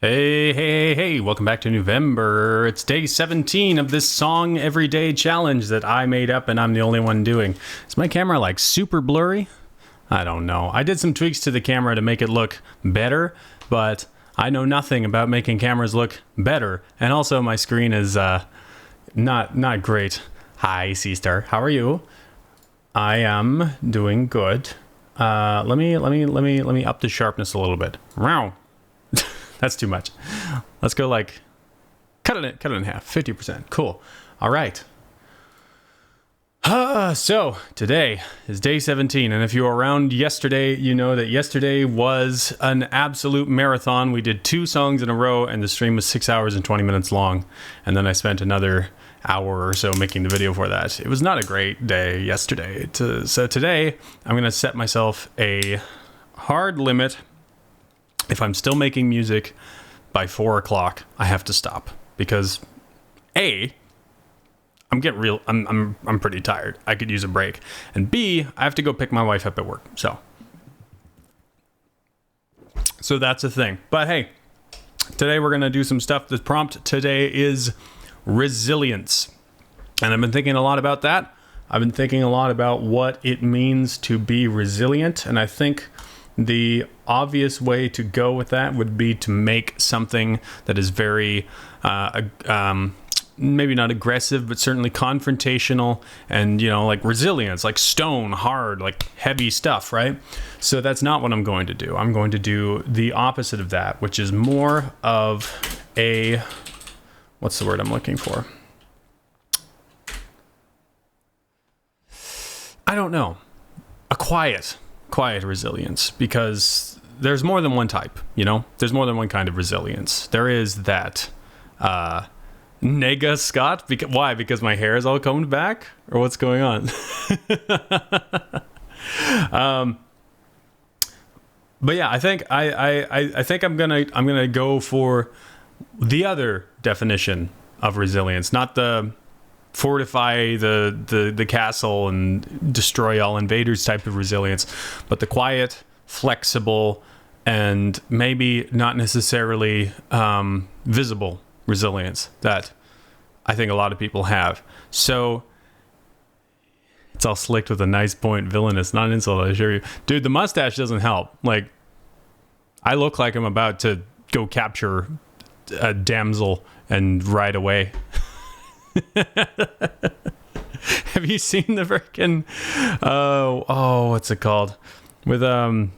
Hey, welcome back to Newvember. It's day 17 of this song everyday challenge that I made up and I'm the only one doing. Is my camera like super blurry? I don't know. I did some tweaks to the camera to make it look better, but I know nothing about making cameras look better. And also my screen is not great. Hi, Seastar. How are you? I am doing good. Let me up the sharpness a little bit. Wow. That's too much. Let's go like cut it in half, 50%. Cool. All right. So today is day 17, and if you were around yesterday, you know that yesterday was an absolute marathon. We did 2 songs in a row, and the stream was 6 hours and 20 minutes long, and then I spent another hour or so making the video for that. It was not a great day yesterday. So today, I'm going to set myself a hard limit. If I'm still making music by 4 o'clock, I have to stop because A, I'm pretty tired. I could use a break. And B, I have to go pick my wife up at work. So that's a thing. But hey, today we're going to do some stuff. The prompt today is resilience. And I've been thinking a lot about that. I've been thinking a lot about what it means to be resilient. And I think the obvious way to go with that would be to make something that is very, maybe not aggressive, but certainly confrontational and, like resilience, like stone, hard, like heavy stuff, right? So that's not what I'm going to do. I'm going to do the opposite of that, which is more of a, what's the word I'm looking for? I don't know. A quiet resilience, because there's more than one type, there's more than one kind of resilience. There is that nega Scott. Why? Because my hair is all combed back, or what's going on? But yeah, I think I'm gonna go for the other definition of resilience, not the fortify the castle and destroy all invaders type of resilience, but the quiet, flexible, and maybe not necessarily visible resilience that I think a lot of people have. So it's all slicked with a nice point, villainous, not an insult, I assure you. Dude, the mustache doesn't help. Like, I look like I'm about to go capture a damsel and ride away. Have you seen the freaking what's it called with no,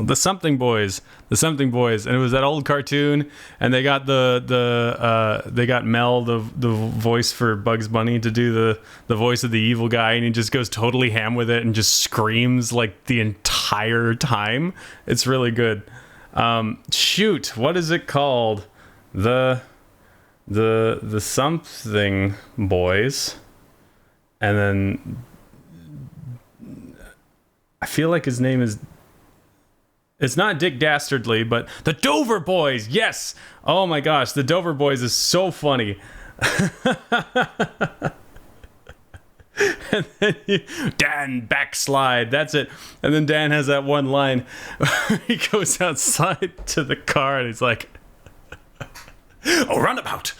the something boys, and it was that old cartoon, and they got they got Mel, the voice for Bugs Bunny, to do the voice of the evil guy, and he just goes totally ham with it and just screams like the entire time. It's really good. Shoot, what is it called? The something boys, and then I feel like his name is, it's not Dick Dastardly, but the Dover Boys. Yes. Oh my gosh, the Dover Boys is so funny. And then Dan backslide, that's it. And then Dan has that one line where he goes outside to the car and he's like, "Oh, runabout,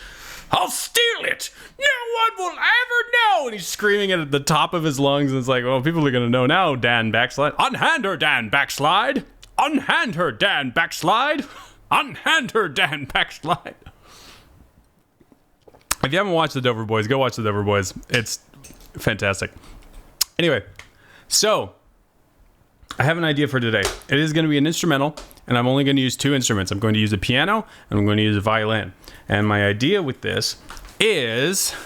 I'll steal it. No one will ever know." And he's screaming it at the top of his lungs, and it's like, well, people are going to know now, Dan backslide. Unhand her, Dan backslide. Unhand her, Dan backslide. Unhand her, Dan backslide. If you haven't watched the Dover Boys, go watch the Dover Boys. It's fantastic. Anyway, so I have an idea for today. It is going to be an instrumental, and I'm only going to use 2 instruments. I'm going to use a piano, and I'm going to use a violin. And my idea with this is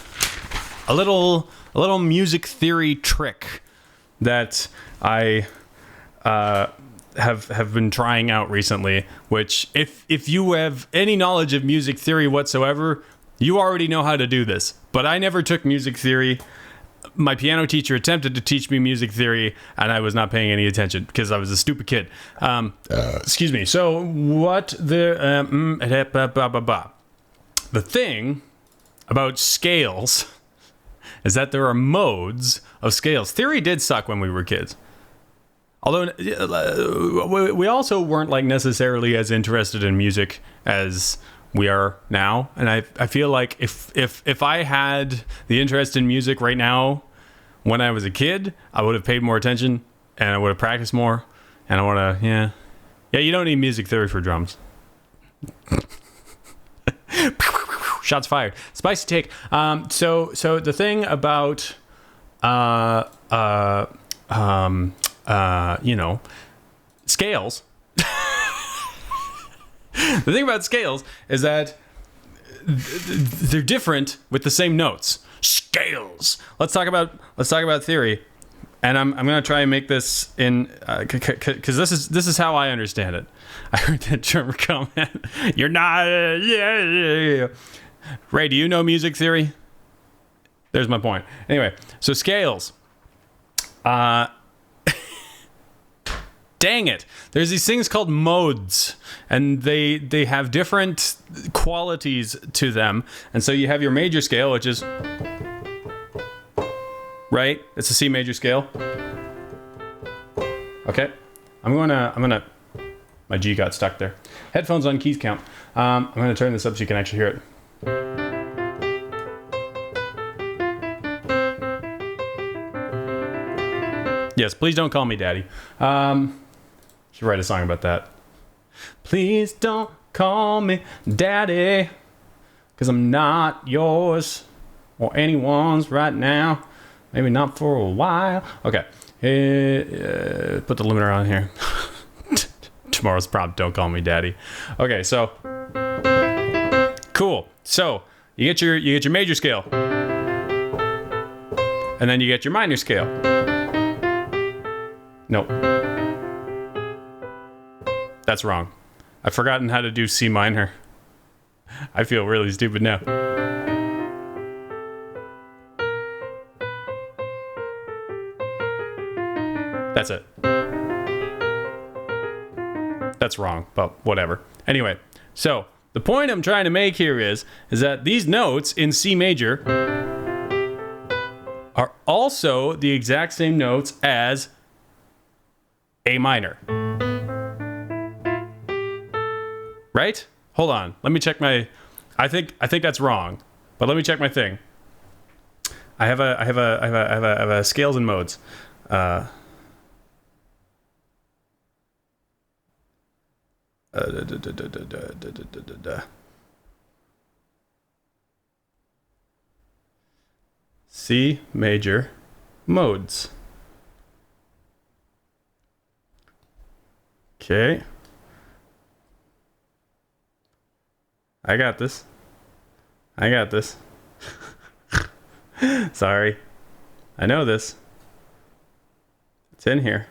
a little music theory trick that I have been trying out recently, which if you have any knowledge of music theory whatsoever, you already know how to do this. But I never took music theory. My piano teacher attempted to teach me music theory, and I was not paying any attention because I was a stupid kid. Excuse me. So what the thing about scales is that there are modes of scales. Theory did suck when we were kids. Although we also weren't like necessarily as interested in music as we are now, and I feel like if I had the interest in music right now when I was a kid, I would have paid more attention and I would have practiced more, and I want to yeah. You don't need music theory for drums. Shots fired. Spicy take. So the thing about scales. The thing about scales is that they're different with the same notes. Scales. Let's talk about theory, and I'm gonna try and make this in because this is how I understand it. I heard that Trevor comment. You're not. Yeah. Ray, do you know music theory? There's my point. Anyway, so scales. Dang it. There's these things called modes, and they have different qualities to them. And so you have your major scale, which is right. It's a C major scale. Okay. I'm gonna my G got stuck there. Headphones on keys count. I'm gonna turn this up so you can actually hear it. Yes, please don't call me daddy. Should write a song about that. Please don't call me daddy, 'cause I'm not yours or anyone's right now. Maybe not for a while. Okay. Put the limiter on here. Tomorrow's prompt, don't call me daddy. Okay, so cool. So you get your major scale, and then you get your minor scale. Nope. That's wrong. I've forgotten how to do C minor. I feel really stupid now. That's it. That's wrong, but whatever. Anyway, so the point I'm trying to make here is that these notes in C major are also the exact same notes as A minor. Right? Hold on. Let me check my. I think that's wrong, but let me check my thing. I have a scales and modes. C major modes. Okay. I got this. Sorry. I know this. It's in here.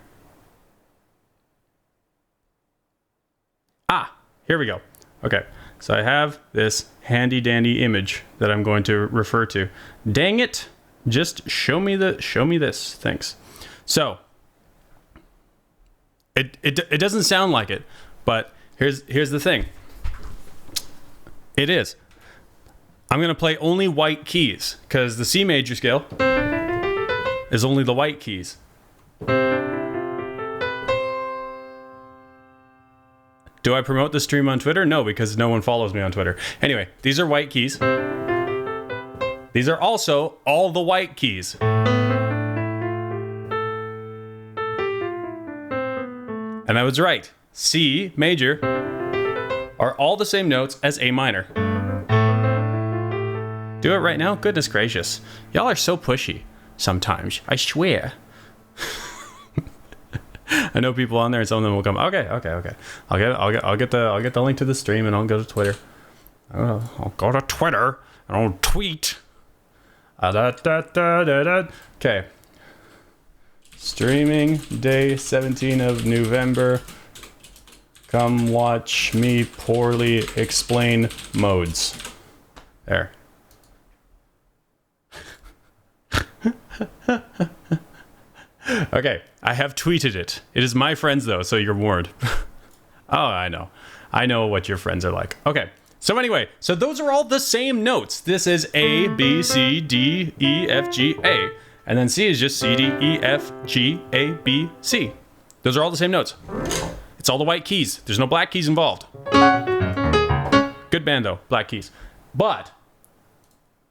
Here we go. Okay. So I have this handy dandy image that I'm going to refer to. Dang it. Just show me this. Thanks. So it doesn't sound like it, but here's the thing. It is. I'm going to play only white keys because the C major scale is only the white keys. Do I promote the stream on Twitter? No, because no one follows me on Twitter. Anyway, these are white keys. These are also all the white keys. And I was right. C major are all the same notes as A minor. Do it right now? Goodness gracious. Y'all are so pushy sometimes. I swear. I know people on there, and some of them will come. Okay. I'll get the link to the stream, and I'll go to Twitter. I'll go to Twitter and I'll tweet. Okay. Streaming day 17 of Newvember. Come watch me poorly explain modes. There. Okay, I have tweeted it. It is my friends though, so you're warned. Oh, I know. I know what your friends are like. Okay, so anyway, so those are all the same notes. This is A, B, C, D, E, F, G, A. And then C is just C, D, E, F, G, A, B, C. Those are all the same notes. It's all the white keys. There's no black keys involved. Good band though, Black Keys. But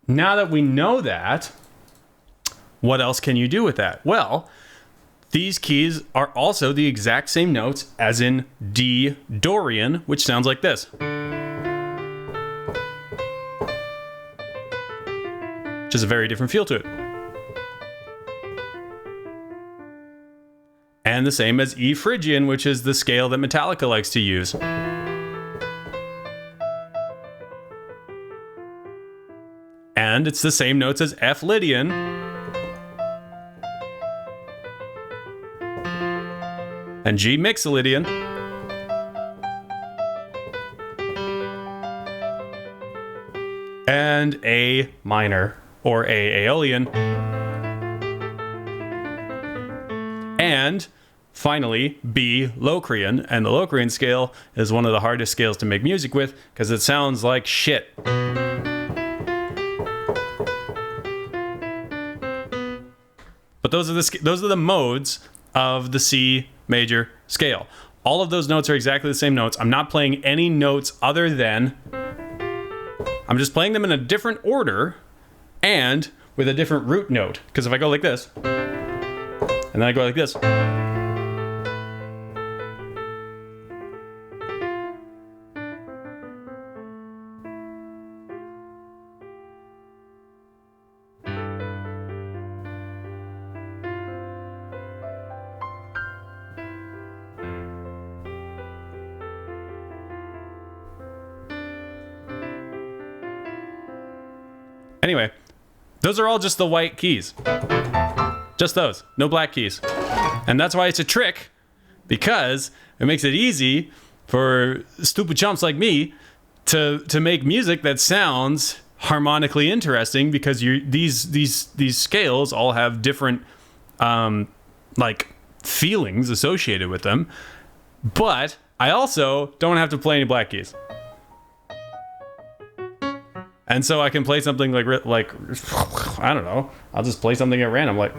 now that we know that, what else can you do with that? Well, these keys are also the exact same notes as in D Dorian, which sounds like this. Which is a very different feel to it. And the same as E Phrygian, which is the scale that Metallica likes to use. And it's the same notes as F Lydian. And G Mixolydian. And A minor, or A Aeolian. And finally, B Locrian. And the Locrian scale is one of the hardest scales to make music with because it sounds like shit. But those are the modes of the C major scale. All of those notes are exactly the same notes. I'm not playing any notes other than I'm just playing them in a different order and with a different root note. Because if I go like this, and then I go like this, anyway, those are all just the white keys. Just those. No black keys. And that's why it's a trick, because it makes it easy for stupid chumps like me to make music that sounds harmonically interesting, because these scales all have different like feelings associated with them. But I also don't have to play any black keys. And so I can play something like I don't know. I'll just play something at random, like.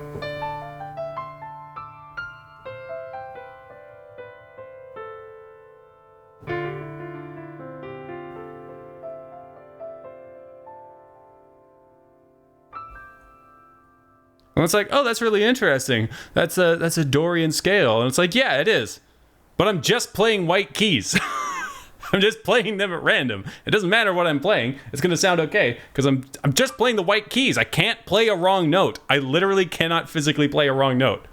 And it's like, oh, that's really interesting. That's a Dorian scale, and it's like, yeah, it is. But I'm just playing white keys. I'm just playing them at random. It doesn't matter what I'm playing. It's going to sound okay because I'm just playing the white keys. I can't play a wrong note. I literally cannot physically play a wrong note.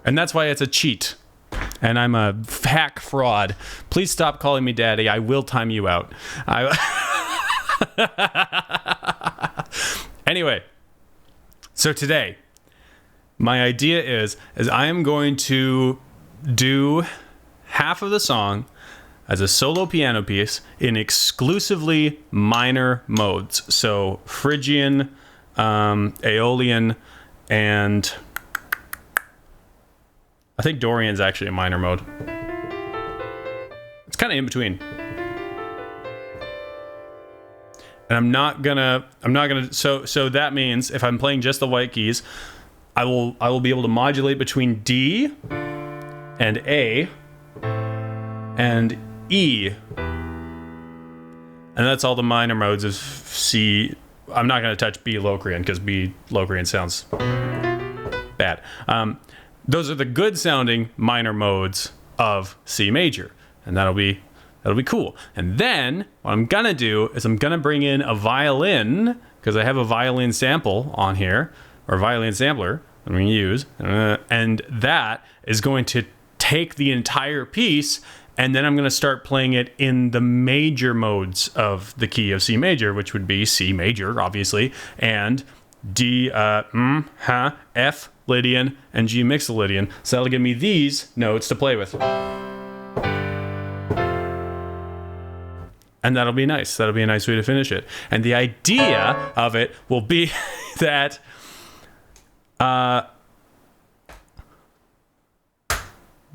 And that's why it's a cheat. And I'm a hack fraud. Please stop calling me daddy. I will time you out. Anyway, so today, my idea is I am going to do half of the song as a solo piano piece in exclusively minor modes. So Phrygian, Aeolian, and I think Dorian's actually a minor mode. It's kind of in between. And I'm not gonna, so that means if I'm playing just the white keys, I will be able to modulate between D and A and E. And that's all the minor modes of C. I'm not gonna touch B Locrian because B Locrian sounds bad. Those are the good sounding minor modes of C major. And that'll be cool. And then what I'm gonna do is I'm gonna bring in a violin, because I have a violin sample on here, or a violin sampler I'm gonna use. And that is going to take the entire piece, and then I'm gonna start playing it in the major modes of the key of C major, which would be C major, obviously, and D, F Lydian, and G Mixolydian. So that'll give me these notes to play with. And that'll be nice. That'll be a nice way to finish it. And the idea of it will be that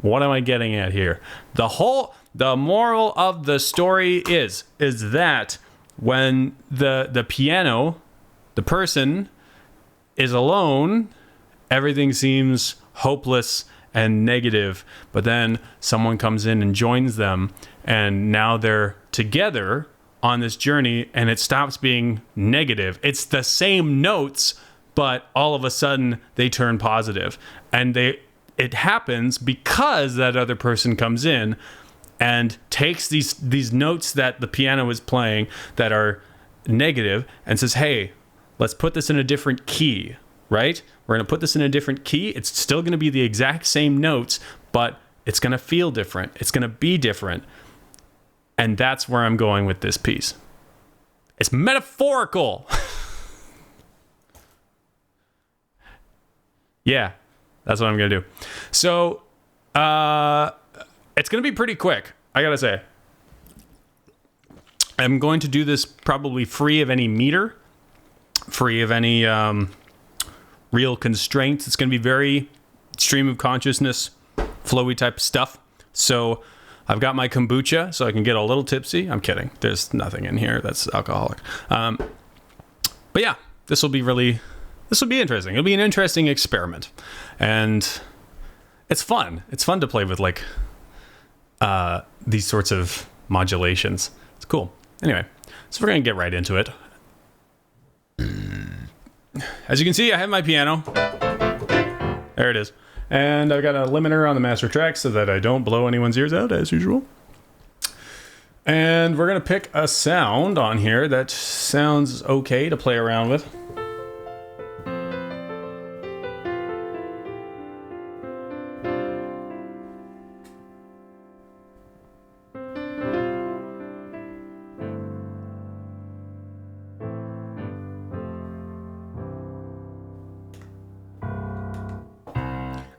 What am I getting at here? The moral of the story is that when the piano, the person is alone, everything seems hopeless and negative, but then someone comes in and joins them, and now they're together on this journey, and it stops being negative. It's the same notes, but all of a sudden they turn positive, and it happens because that other person comes in and takes these notes that the piano is playing that are negative and says, hey, let's put this in a different key, right? We're going to put this in a different key. It's still going to be the exact same notes, but it's going to feel different. It's going to be different. And that's where I'm going with this piece. It's metaphorical. Yeah. That's what I'm going to do. So, it's going to be pretty quick, I got to say. I'm going to do this probably free of any meter, free of any real constraints. It's going to be very stream of consciousness, flowy type stuff. So, I've got my kombucha so I can get a little tipsy. I'm kidding. There's nothing in here that's alcoholic. But yeah, this will be interesting. It'll be an interesting experiment. And it's fun. It's fun to play with like these sorts of modulations. It's cool. Anyway, so we're going to get right into it. As you can see, I have my piano. There it is. And I've got a limiter on the master track so that I don't blow anyone's ears out as usual. And we're going to pick a sound on here that sounds okay to play around with.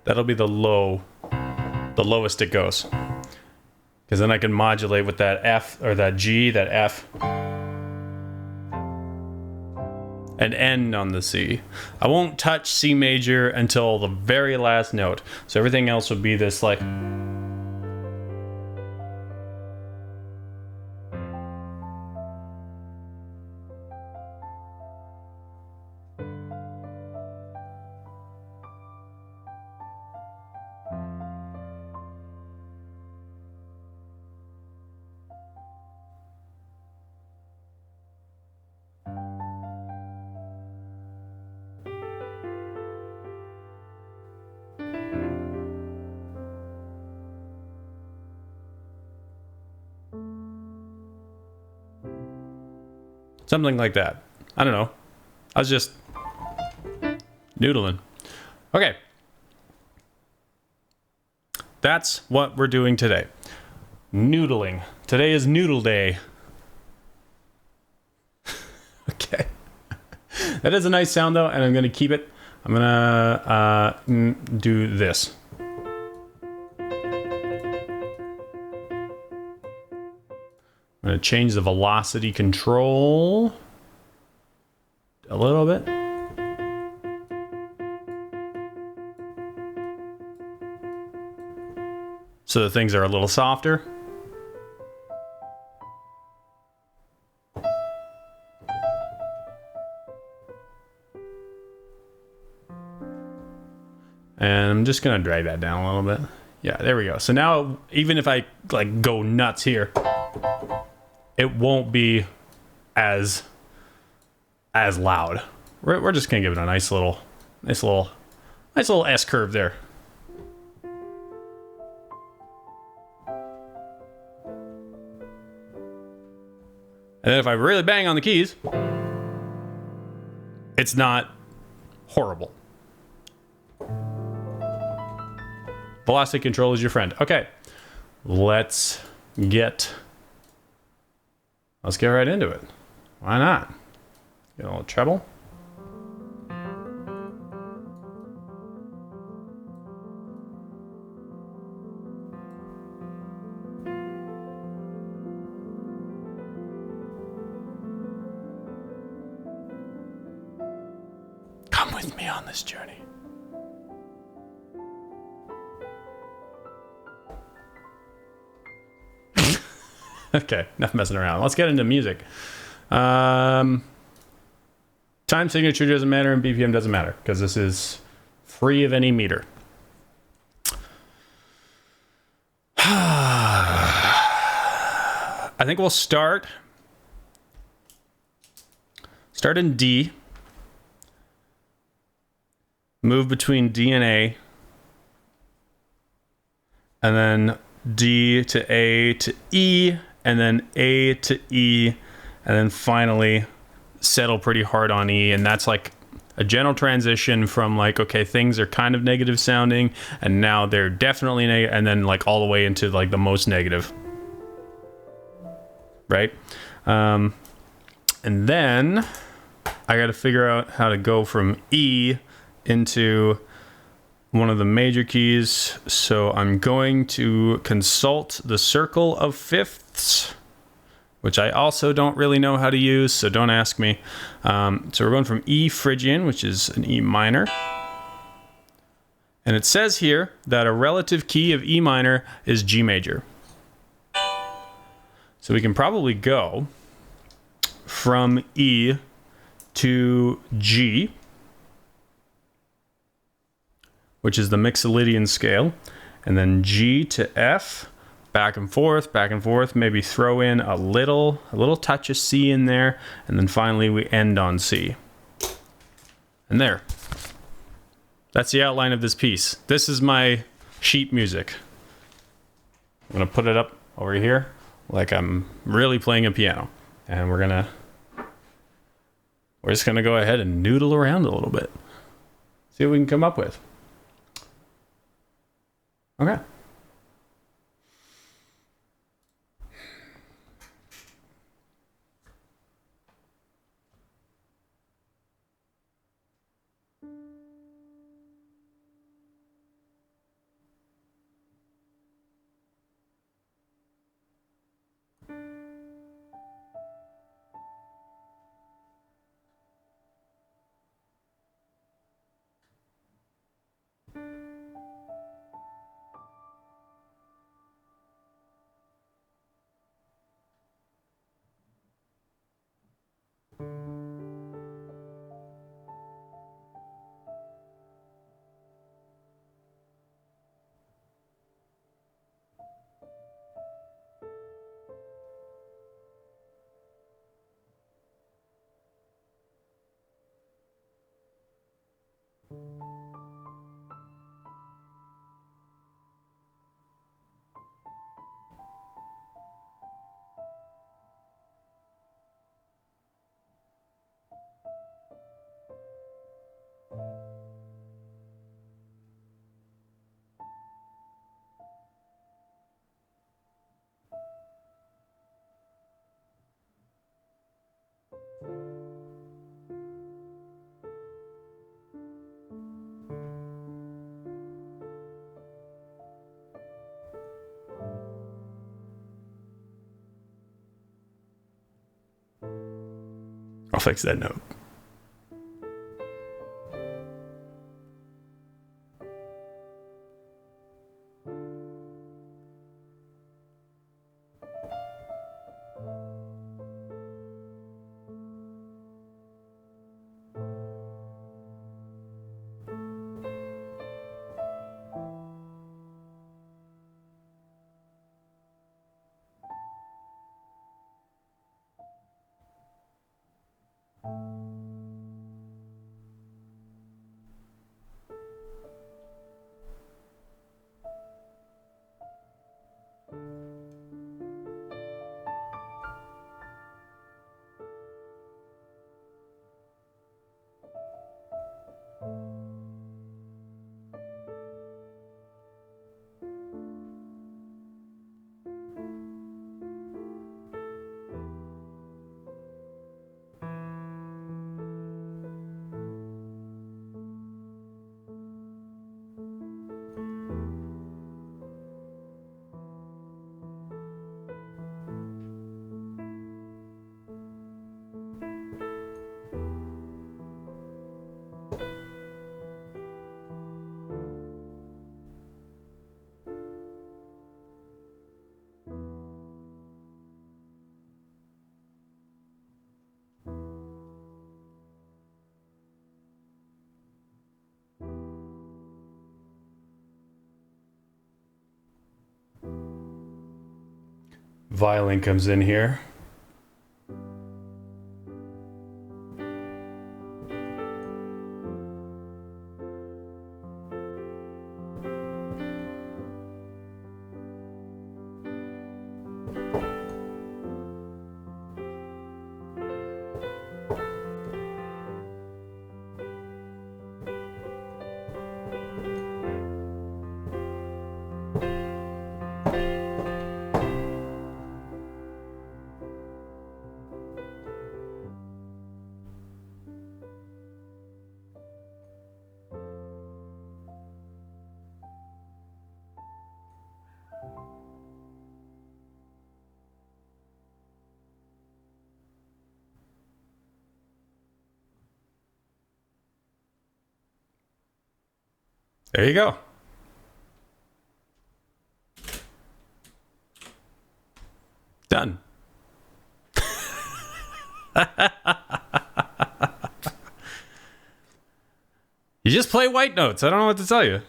That'll be the lowest it goes. Because then I can modulate with that F, or that G, that F. And N on the C. I won't touch C major until the very last note. So everything else would be this like... something like that. I don't know. I was just noodling. Okay. That's what we're doing today. Noodling. Today is noodle day. Okay. That is a nice sound though, and I'm going to keep it. I'm going to do this. I'm going to change the velocity control a little bit. So the things are a little softer. And I'm just going to drag that down a little bit. Yeah, there we go. So now, even if I like go nuts here, it won't be as loud. We're just gonna give it a nice little S curve there. And then if I really bang on the keys, it's not horrible. Velocity control is your friend. Okay, let's get right into it. Why not? Get a little treble. Come with me on this journey. Okay, enough messing around. Let's get into music. Time signature doesn't matter and BPM doesn't matter because this is free of any meter. I think we'll start in D, move between D and A, and then D to A to E, and then A to E, and then finally settle pretty hard on E. And that's like a gentle transition from like, okay, things are kind of negative sounding, and now they're definitely negative, and then like all the way into like the most negative. Right? And then I got to figure out how to go from E into one of the major keys. So I'm going to consult the circle of fifths, which I also don't really know how to use, so don't ask me. So we're going from E Phrygian, which is an E minor. And it says here that a relative key of E minor is G major. So we can probably go from E to G, which is the Mixolydian scale, and then G to F, back and forth, maybe throw in a little touch of C in there, and then finally we end on C. And there. That's the outline of this piece. This is my sheet music. I'm gonna put it up over here like I'm really playing a piano. And we're just gonna go ahead and noodle around a little bit. See what we can come up with. Okay. I'll fix that note. violin comes in here. There you go. Done. You just play white notes. I don't know what to tell you.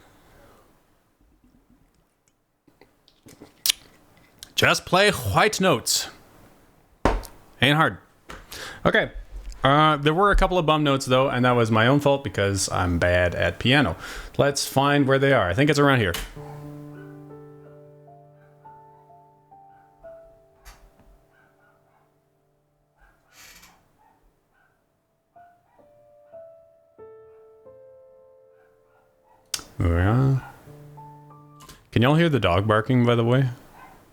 Just play white notes. Ain't hard. Okay. There were a couple of bum notes, though, and that was my own fault because I'm bad at piano. Let's find where they are. I think it's around here. Can y'all hear the dog barking, by the way?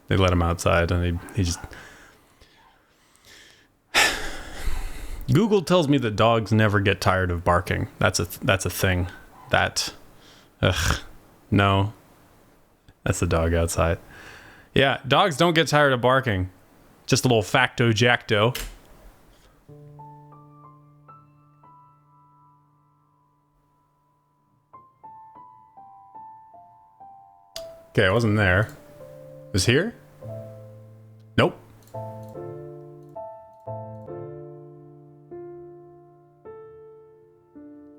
They let him outside, and he just... Google tells me that dogs never get tired of barking. That's a thing. No. That's the dog outside. Yeah, dogs don't get tired of barking. Just a little facto-jacto. Okay, I wasn't there. It was here? Nope.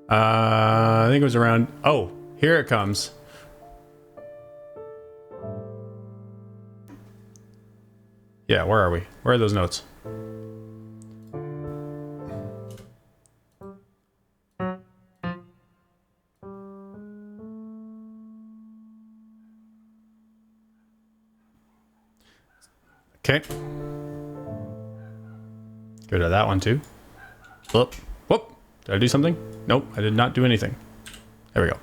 I think it was around... Oh, here it comes. Yeah, where are we? Where are those notes? Okay. Go to that one too. Whoop. Whoop. Did I do something? Nope, I did not do anything. There we go.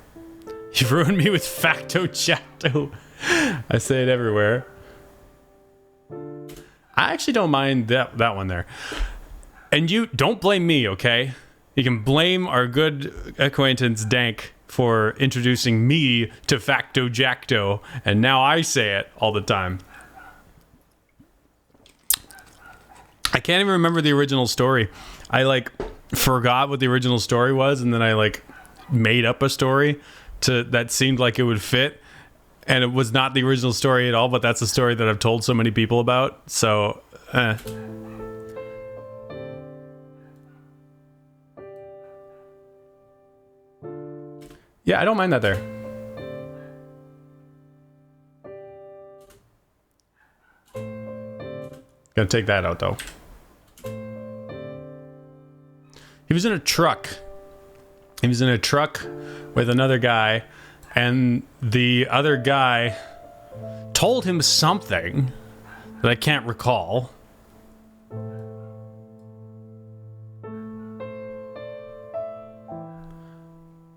You've ruined me with facto-jacto. I say it everywhere. I actually don't mind that one there. And you don't blame me, okay? You can blame our good acquaintance Dank for introducing me to facto-jacto, and now I say it all the time. I can't even remember the original story. I forgot what the original story was, and then I made up a story that seemed like it would fit, and it was not the original story at all, but that's a story that I've told so many people about. So yeah, I don't mind that there. Gonna take that out though. He was in a truck. He was in a truck with another guy, and the other guy told him something that I can't recall.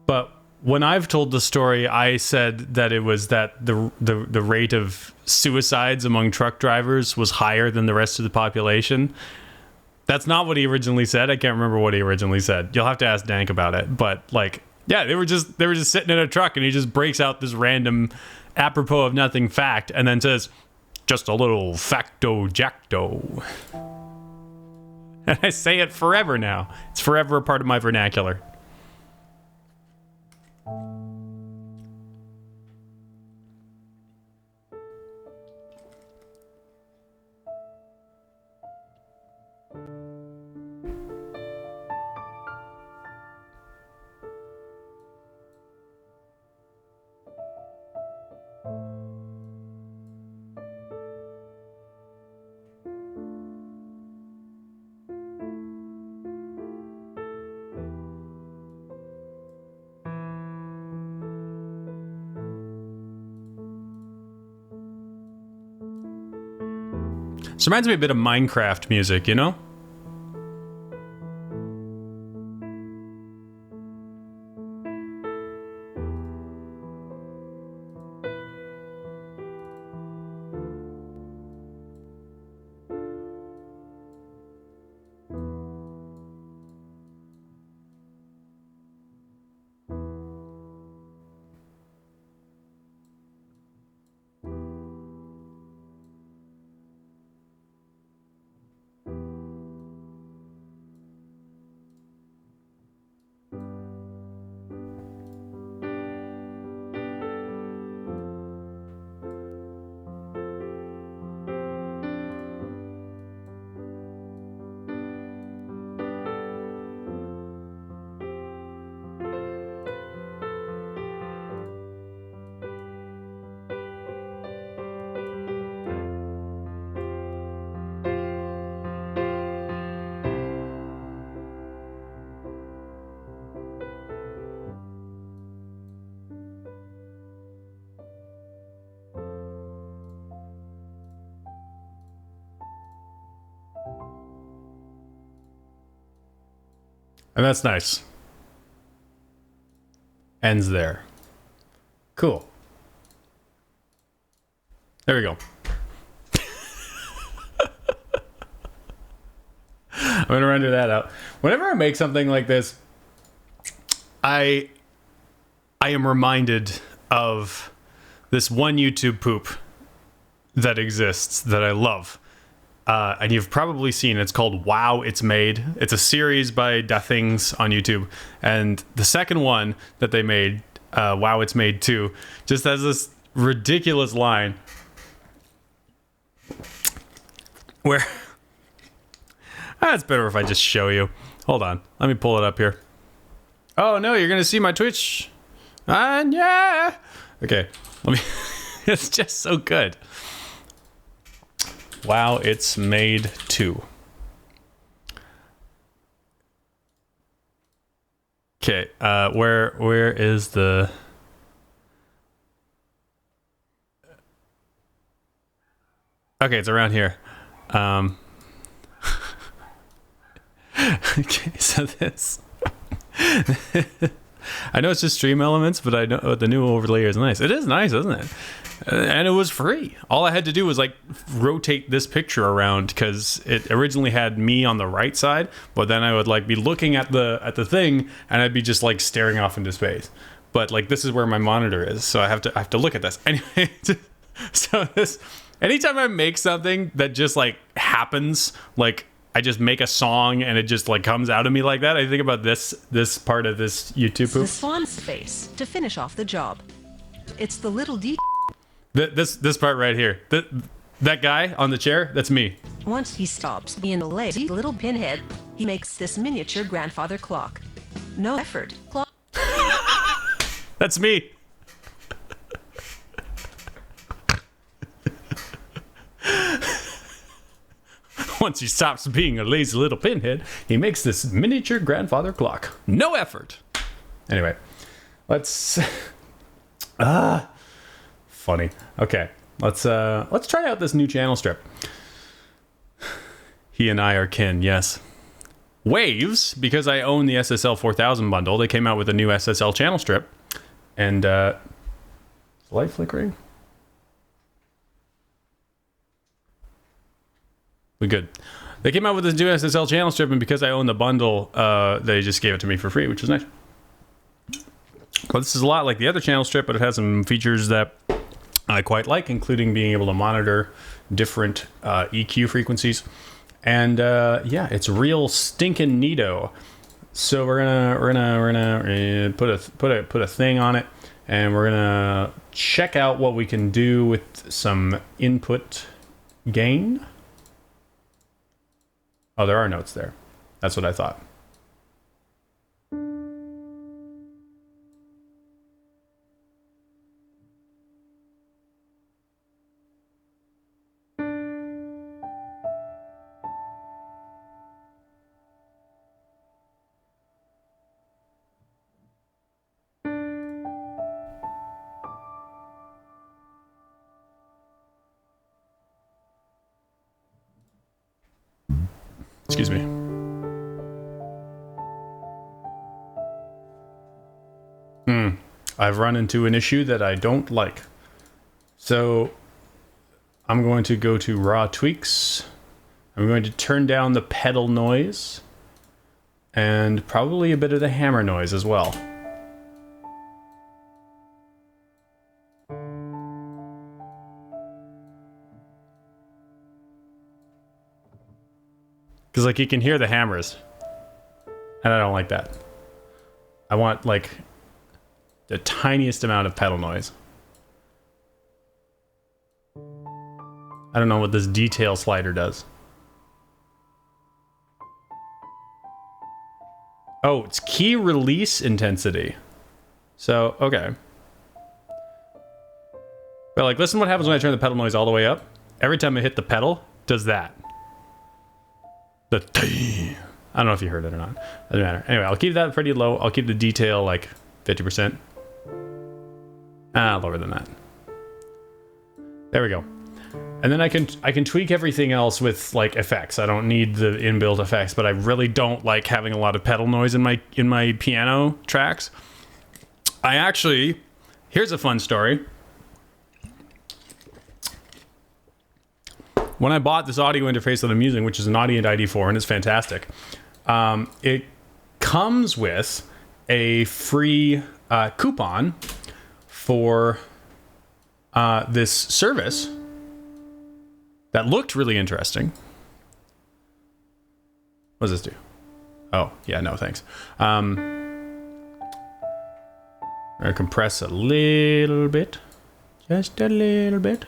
But when I've told the story, I said that it was that the rate of suicides among truck drivers was higher than the rest of the population. That's not what he originally said. I can't remember what he originally said. You'll have to ask Dank about it. But yeah, they were just sitting in a truck, and he just breaks out this random apropos of nothing fact and then says, just a little facto-jacto. And I say it forever now. It's forever a part of my vernacular. This reminds me a bit of Minecraft music, you know? And that's nice. Ends there. Cool. There we go. I'm gonna render that out. Whenever I make something like this, I am reminded of this one YouTube poop that exists that I love. And you've probably seen, it's called Wow, It's Made. It's a series by Da Things on YouTube. And the second one that they made, Wow, It's Made 2, just has this ridiculous line where... it's better if I just show you. Hold on. Let me pull it up here. Oh, no, you're going to see my Twitch. And yeah. Okay, let me... It's just so good. Wow, It's Made 2. Okay, where is the... Okay, it's around here. Okay, so this... I know it's just stream elements, but I know the new overlay is nice. It is nice, isn't it? And it was free. All I had to do was like rotate this picture around because it originally had me on the right side, but then I would like be looking at the thing and I'd be just like staring off into space. But like this is where my monitor is, so I have to look at this anyway. So this, anytime I make something that just like happens, like I just make a song and it just like comes out of me like that, I think about this part of this YouTube poop. The swan's face to finish off the job. It's the little D. This part right here. That guy on the chair, that's me. Once he stops being a lazy little pinhead, he makes this miniature grandfather clock. No effort. Clock. That's me. Once he stops being a lazy little pinhead, he makes this miniature grandfather clock. No effort. Anyway, let's... Funny. Okay, let's try out this new channel strip. He and I are kin, yes. Waves, because I own the SSL 4000 bundle, they came out with a new SSL channel strip. And, light flickering? We good. They came out with this new SSL channel strip, and because I own the bundle, they just gave it to me for free, which is nice. Well, this is a lot like the other channel strip, but it has some features that I quite like, including being able to monitor different EQ frequencies. And yeah, it's real stinking neato. So we're gonna put a thing on it, and we're gonna check out what we can do with some input gain. Oh, there are notes there. That's what I thought. Excuse me. I've run into an issue that I don't like. So I'm going to go to raw tweaks. I'm going to turn down the pedal noise and probably a bit of the hammer noise as well. Because like you can hear the hammers and I don't like that. I want like the tiniest amount of pedal noise. I don't know what this detail slider does. Oh, it's key release intensity. So, okay. But like, listen what happens when I turn the pedal noise all the way up. Every time I hit the pedal, it does that. I don't know if you heard it or not. Doesn't matter. Anyway, I'll keep that pretty low. I'll keep the detail like 50%. Lower than that. There we go. And then I can tweak everything else with like effects. I don't need the inbuilt effects, but I really don't like having a lot of pedal noise in my piano tracks. I actually, here's a fun story. When I bought this audio interface that I'm using, which is an Audient ID4, and it's fantastic, it comes with a free coupon for this service that looked really interesting. What does this do? Oh, yeah, no, thanks. I'm gonna compress a little bit. Just a little bit.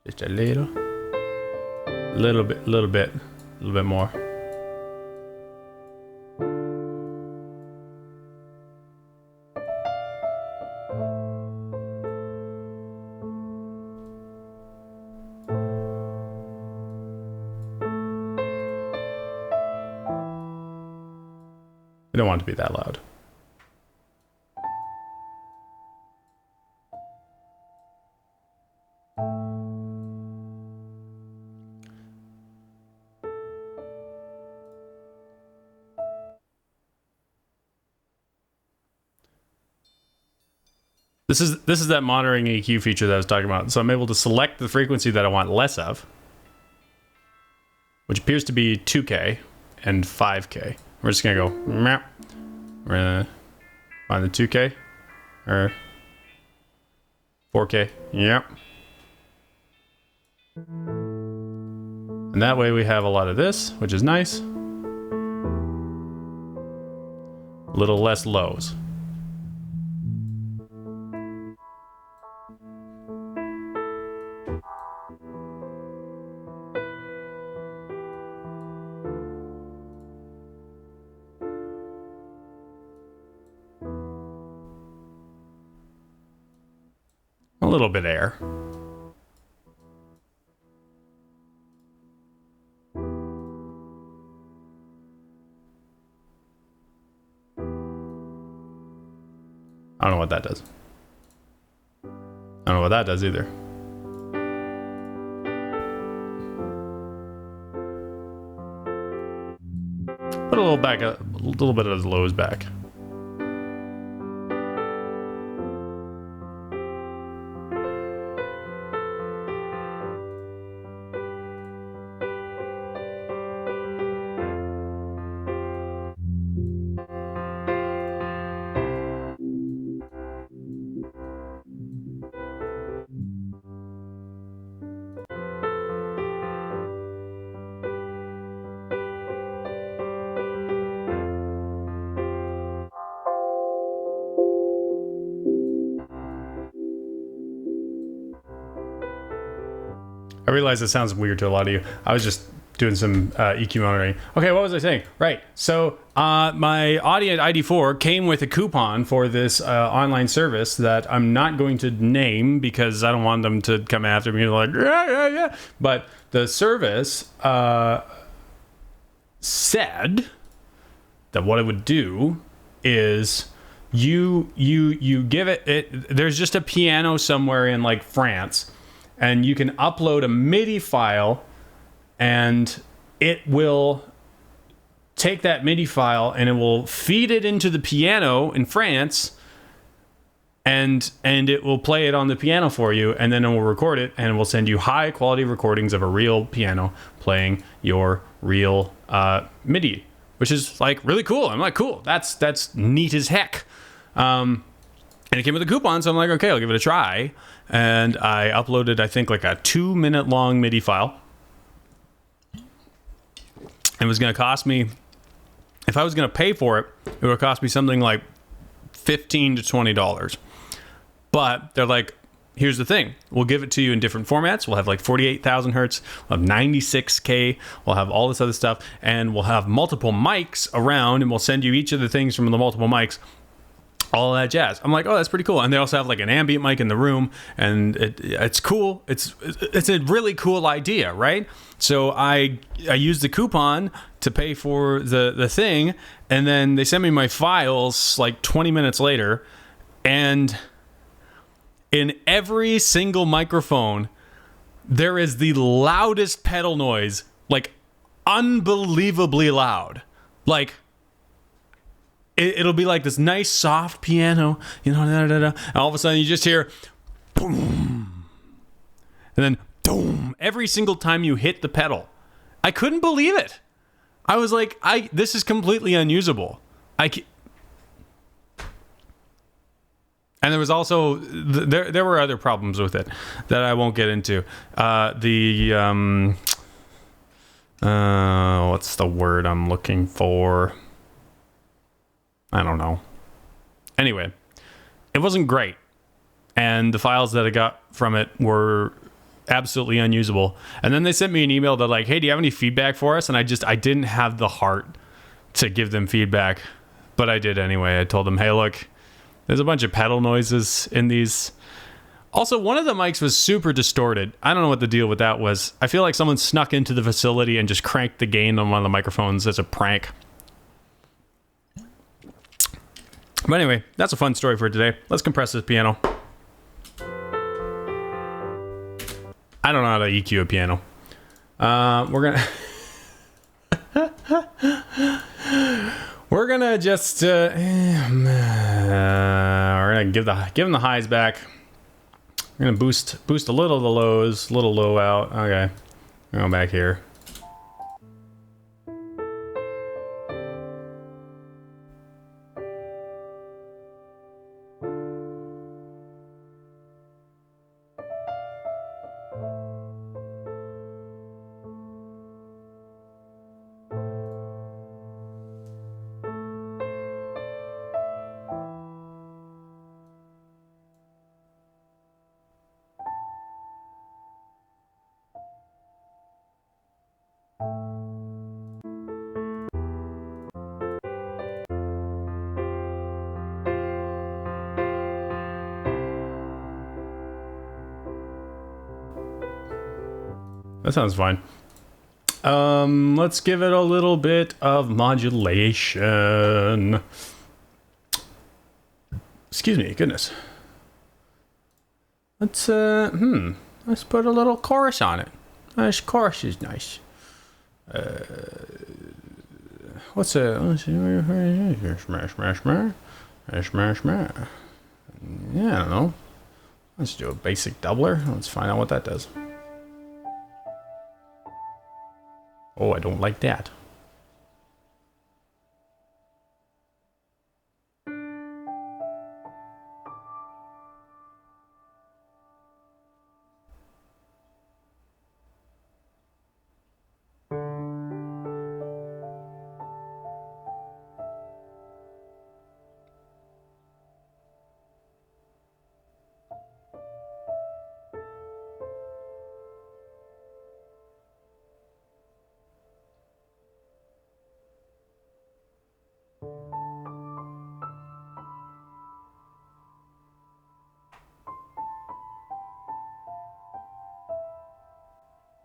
Just a little bit more. I don't want it to be that loud. This is that monitoring EQ feature that I was talking about. So I'm able to select the frequency that I want less of, which appears to be 2K and 5K. We're just gonna go. We're gonna find the 2K or 4K. Yep. And that way we have a lot of this, which is nice. A little less lows. A little bit air. I don't know what that does. I don't know what that does either. Put a little back, a little bit of the lows back. I realize it sounds weird to a lot of you. I was just doing some EQ monitoring. Okay, what was I saying? Right. So my Audient ID4 came with a coupon for this online service that I'm not going to name because I don't want them to come after me like, yeah. But the service said that what it would do is you give it, there's just a piano somewhere in like France, and you can upload a MIDI file and it will take that MIDI file and it will feed it into the piano in France, and it will play it on the piano for you, and then it will record it, and it will send you high quality recordings of a real piano playing your real MIDI, which is like really cool. I'm like, cool, that's neat as heck. And it came with a coupon, so I'm like, okay, I'll give it a try. And I uploaded, I think, like a 2-minute long MIDI file. It was going to cost me, if I was going to pay for it, it would cost me something like $15 to $20. But they're like, here's the thing. We'll give it to you in different formats. We'll have like 48,000 hertz. We'll have 96K. We'll have all this other stuff. And we'll have multiple mics around, and we'll send you each of the things from the multiple mics. All of that jazz. I'm like, oh, that's pretty cool. And they also have like an ambient mic in the room, and it's cool. It's a really cool idea, right? So I used the coupon to pay for the thing, and then they sent me my files like 20 minutes later, and in every single microphone, there is the loudest pedal noise, like unbelievably loud. Like, it'll be like this nice soft piano, you know, and all of a sudden you just hear boom, and then boom, every single time you hit the pedal. I couldn't believe it. I was like, this is completely unusable. And there was also there were other problems with it that I won't get into. What's the word I'm looking for? I don't know. Anyway, it wasn't great, and the files that I got from it were absolutely unusable. And then they sent me an email that like, hey, do you have any feedback for us? And I didn't have the heart to give them feedback, but I did anyway. I told them, hey, look, there's a bunch of pedal noises in these. Also, one of the mics was super distorted. I don't know what the deal with that was. I feel like someone snuck into the facility and just cranked the gain on one of the microphones as a prank. But anyway, that's a fun story for today. Let's compress this piano. I don't know how to EQ a piano. We're gonna just we're gonna give them the highs back. We're gonna boost a little of the lows, little low out. Okay, go back here. That sounds fine. Let's give it a little bit of modulation. Excuse me, goodness. Let's put a little chorus on it. Nice chorus is nice. Let's smash, smash, smash, smash, smash. Yeah, I don't know. Let's do a basic doubler. Let's find out what that does. Oh, I don't like that.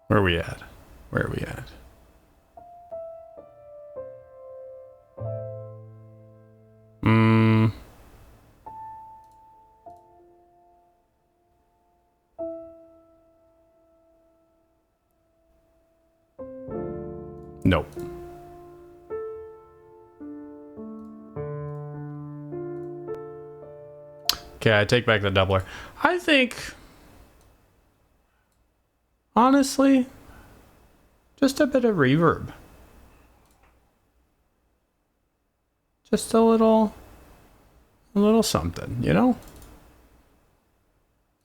Where are we at? Where are we at? Okay, I take back the doubler. I think, honestly, just a bit of reverb. Just a little something, you know?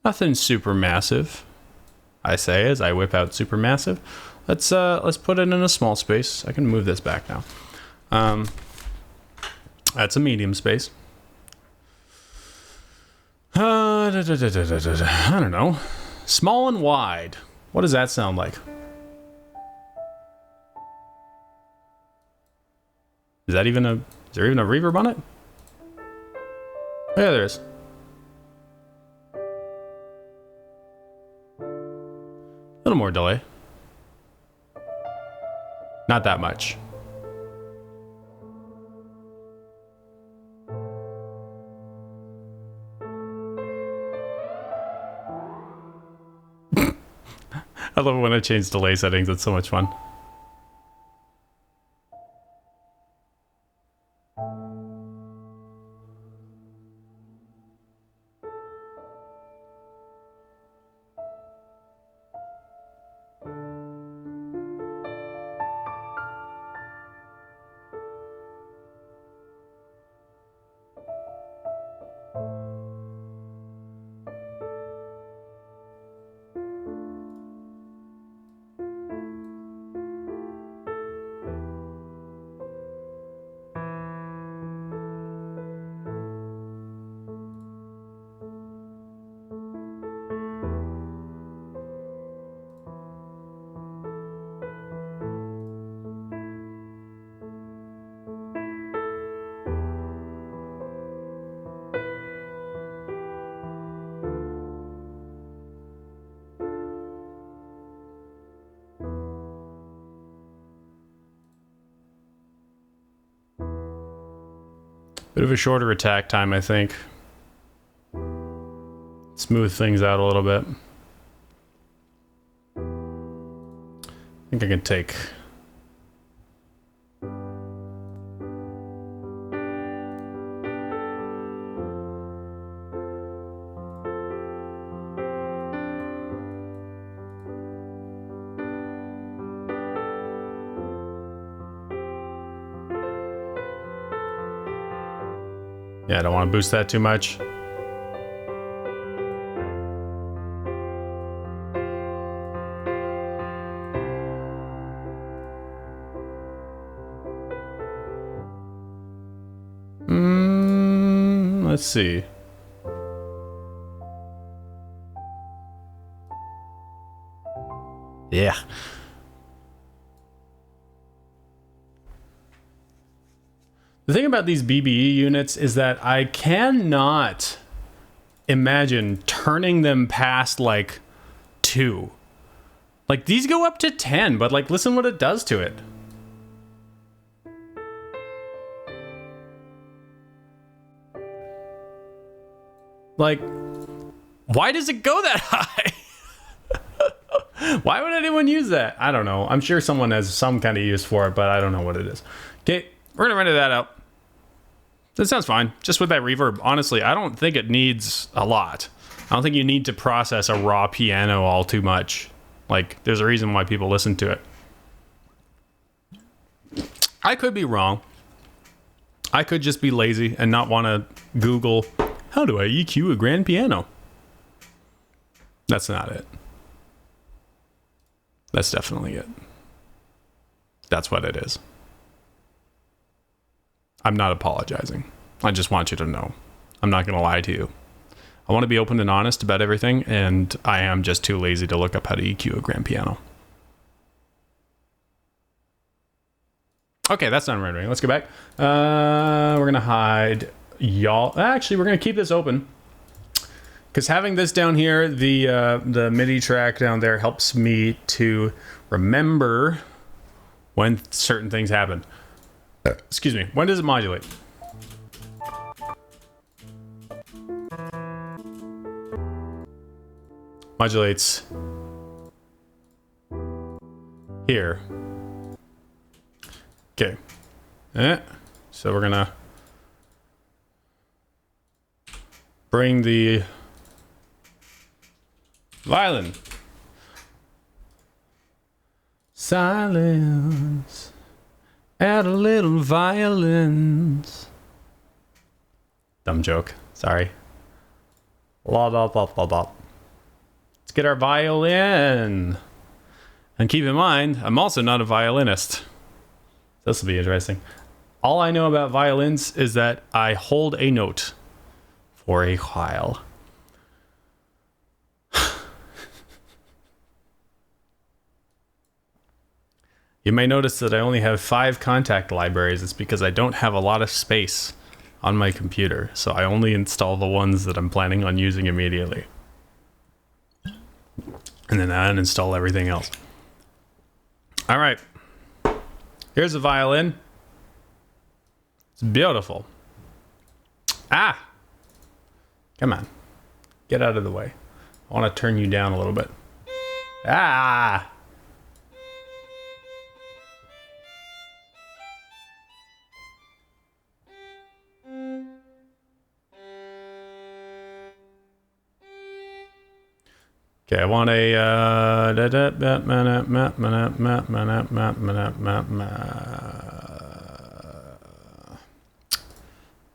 Nothing super massive, I say as I whip out super massive. Let's put it in a small space. I can move this back now. That's a medium space. I don't know. Small and wide. What does that sound like? Is there even a reverb on it? Yeah, there is. A little more delay. Not that much. I love it when I change delay settings. It's so much fun. Bit of a shorter attack time, I think. Smooth things out a little bit. I think I can take... Yeah, I don't want to boost that too much. Let's see. Yeah. The thing about these BBE units is that I cannot imagine turning them past like 2. Like these go up to 10, but like listen what it does to it. Like, why does it go that high? Why would anyone use that? I don't know. I'm sure someone has some kind of use for it, but I don't know what it is. Okay, we're gonna render that out. That sounds fine. Just with that reverb, honestly, I don't think it needs a lot. I don't think you need to process a raw piano all too much. Like, there's a reason why people listen to it. I could be wrong. I could just be lazy and not want to Google, how do I EQ a grand piano? That's not it. That's definitely it. That's what it is. I'm not apologizing. I just want you to know. I'm not going to lie to you. I want to be open and honest about everything, and I am just too lazy to look up how to EQ a grand piano. Okay, that's not rendering. Let's go back. We're going to hide y'all. Actually, we're going to keep this open. Because having this down here, the MIDI track down there helps me to remember when certain things happen. Excuse me. When does it modulate? Modulates here. Okay. So we're gonna bring the violin. Silence. Add a little violence. Dumb joke. Sorry. La da da da da. Let's get our violin. And keep in mind, I'm also not a violinist. This will be interesting. All I know about violins is that I hold a note for a while. You may notice that I only have 5 contact libraries. It's because I don't have a lot of space on my computer, so I only install the ones that I'm planning on using immediately. And then I uninstall everything else. All right. Here's a violin. It's beautiful. Ah! Come on. Get out of the way. I want to turn you down a little bit. Ah! Okay, I want a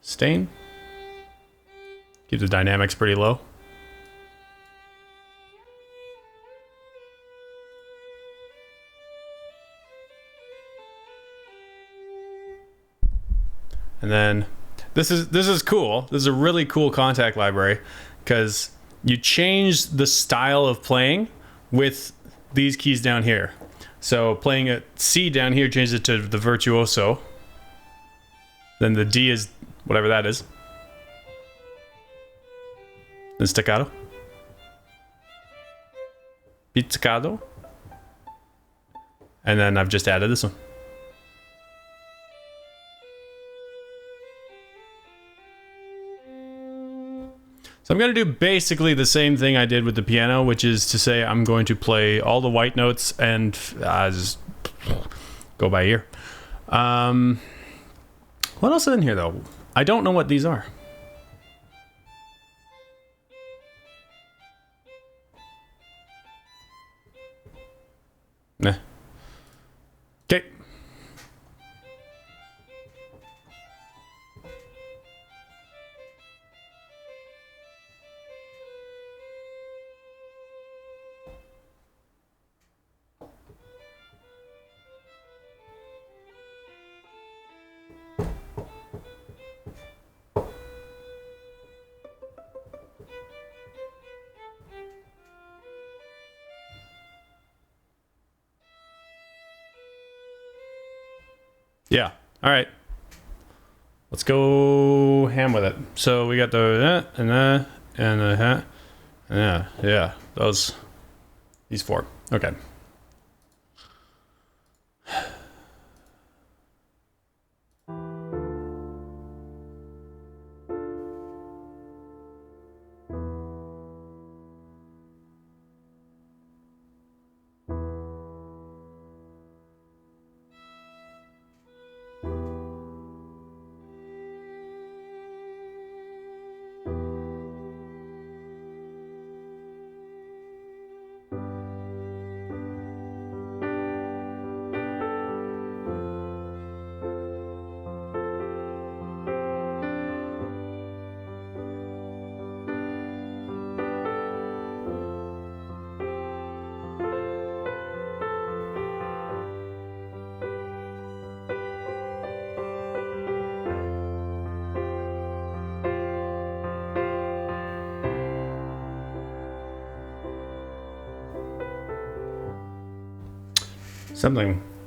stain. Keep the dynamics pretty low. And then this is cool. This is a really cool contact library because you change the style of playing with these keys down here. So playing a C down here changes it to the virtuoso. Then the D is whatever that is. Then staccato. Pizzicato. And then I've just added this one. So I'm going to do basically the same thing I did with the piano, which is to say I'm going to play all the white notes and just go by ear. What else is in here, though? I don't know what these are. Nah. Okay. Yeah. All right. Let's go ham with it. So we got the and the and the yeah. These 4. Okay.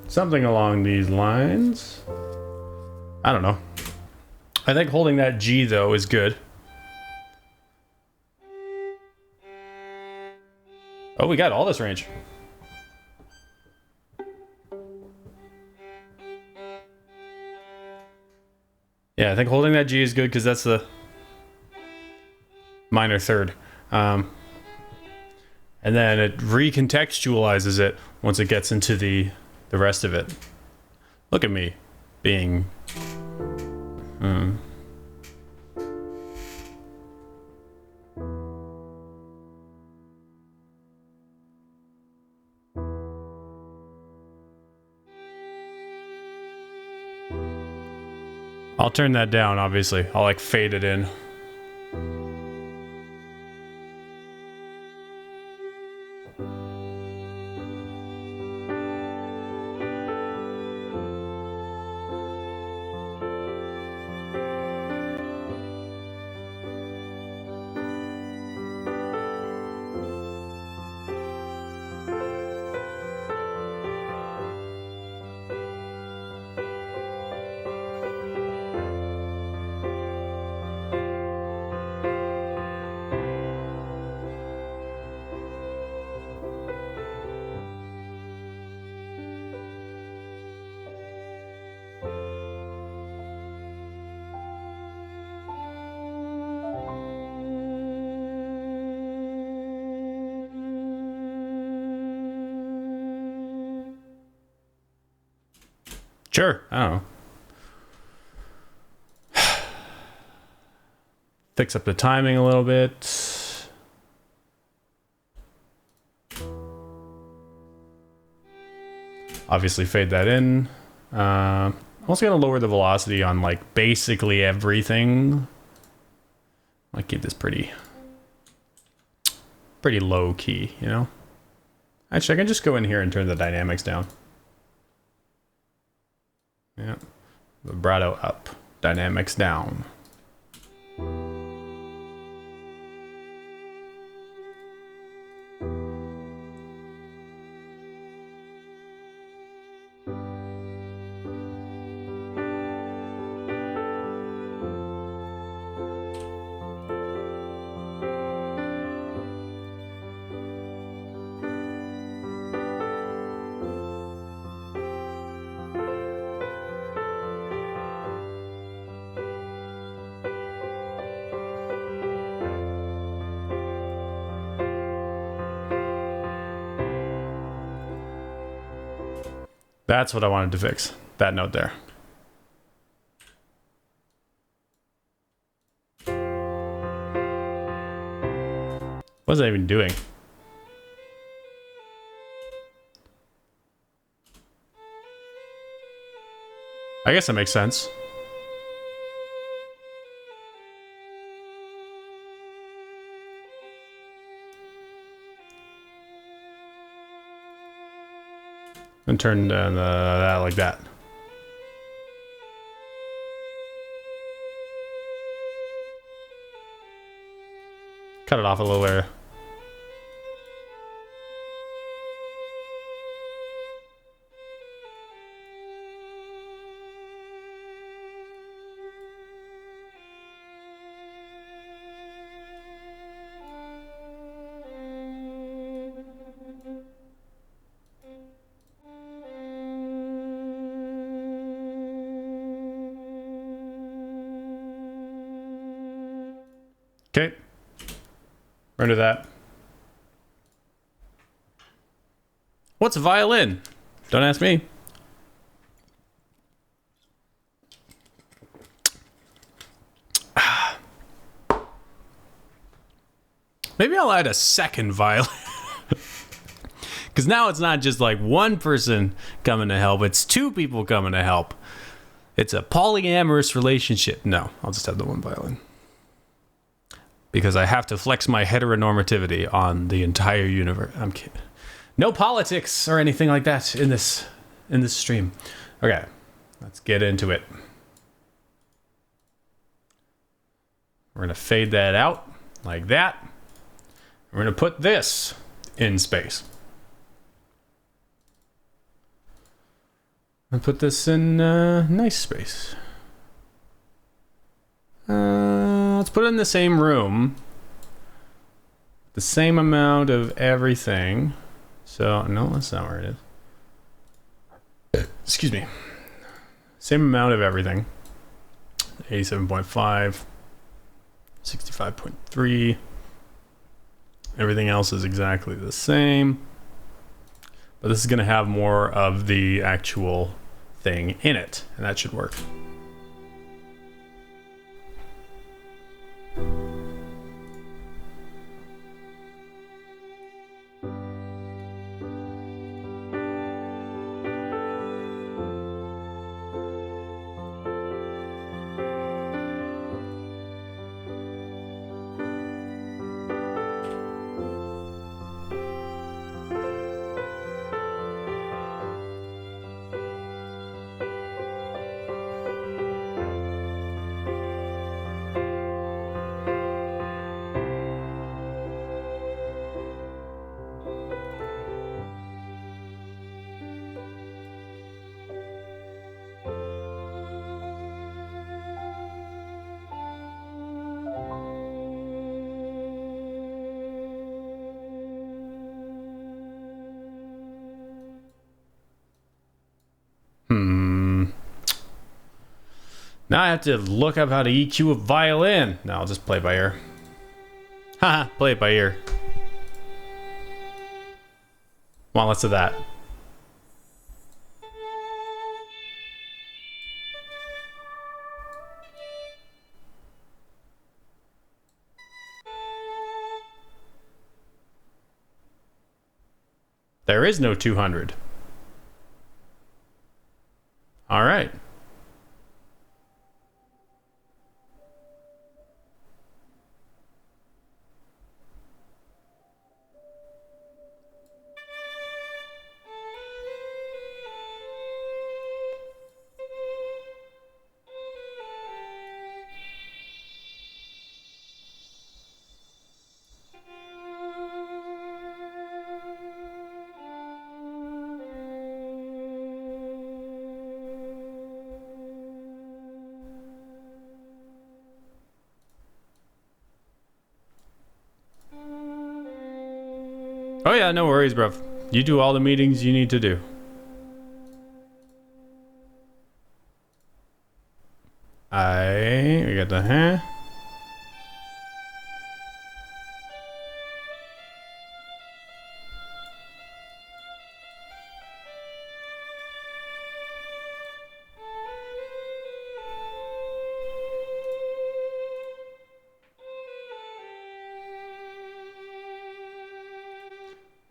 Something along these lines. I don't know. I think holding that G though is good. Oh, we got all this range. Yeah, I think holding that G is good because that's the minor third. And then it recontextualizes it once it gets into the rest of it. Look at me being I'll turn that down, obviously. I'll like fade it in. Sure, I don't know. Fix up the timing a little bit. Obviously fade that in. I'm also gonna lower the velocity on like basically everything. Might keep this pretty low key, you know? Actually, I can just go in here and turn the dynamics down. Yeah, vibrato up, dynamics down. That's what I wanted to fix. That note there. What was I even doing? I guess that makes sense. And turn that like that. Cut it off a little there. Okay. Render that. What's a violin? Don't ask me. Maybe I'll add a second violin. Because now it's not just like one person coming to help, it's two people coming to help. It's a polyamorous relationship. No, I'll just have the one violin. Because I have to flex my heteronormativity on the entire universe. I'm kidding. No politics or anything like that in this stream. Okay, let's get into it. We're gonna fade that out like that. We're gonna put this in space. And put this in nice space. Let's put it in the same room. The same amount of everything. So, no, that's not where it is. Excuse me. Same amount of everything. 87.5. 65.3. Everything else is exactly the same. But this is going to have more of the actual thing in it. And that should work. Now I have to look up how to EQ a violin. No, I'll just play by ear. Haha, play it by ear. Want less of that. There is no 200. All right. Oh yeah, no worries, bruv. You do all the meetings you need to do. We got the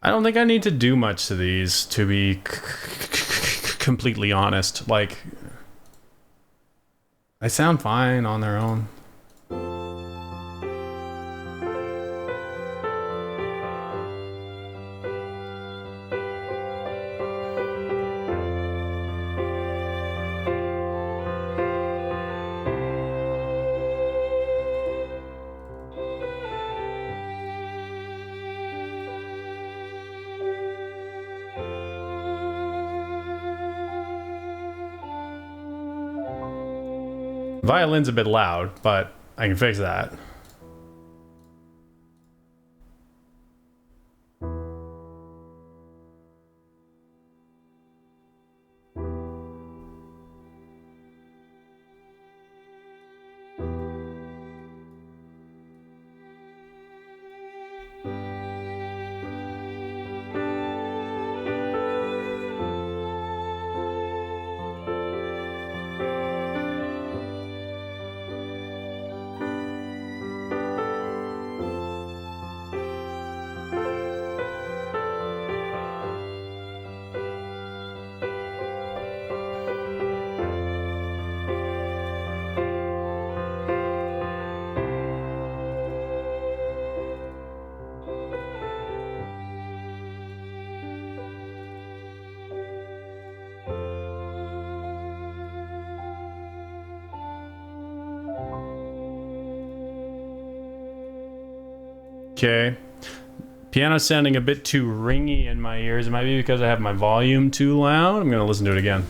I don't think I need to do much to these, to be completely honest. Like, they sound fine on their own. Violin's a bit loud, but I can fix that. Okay. Piano's sounding a bit too ringy in my ears. It might be because I have my volume too loud. I'm gonna listen to it again.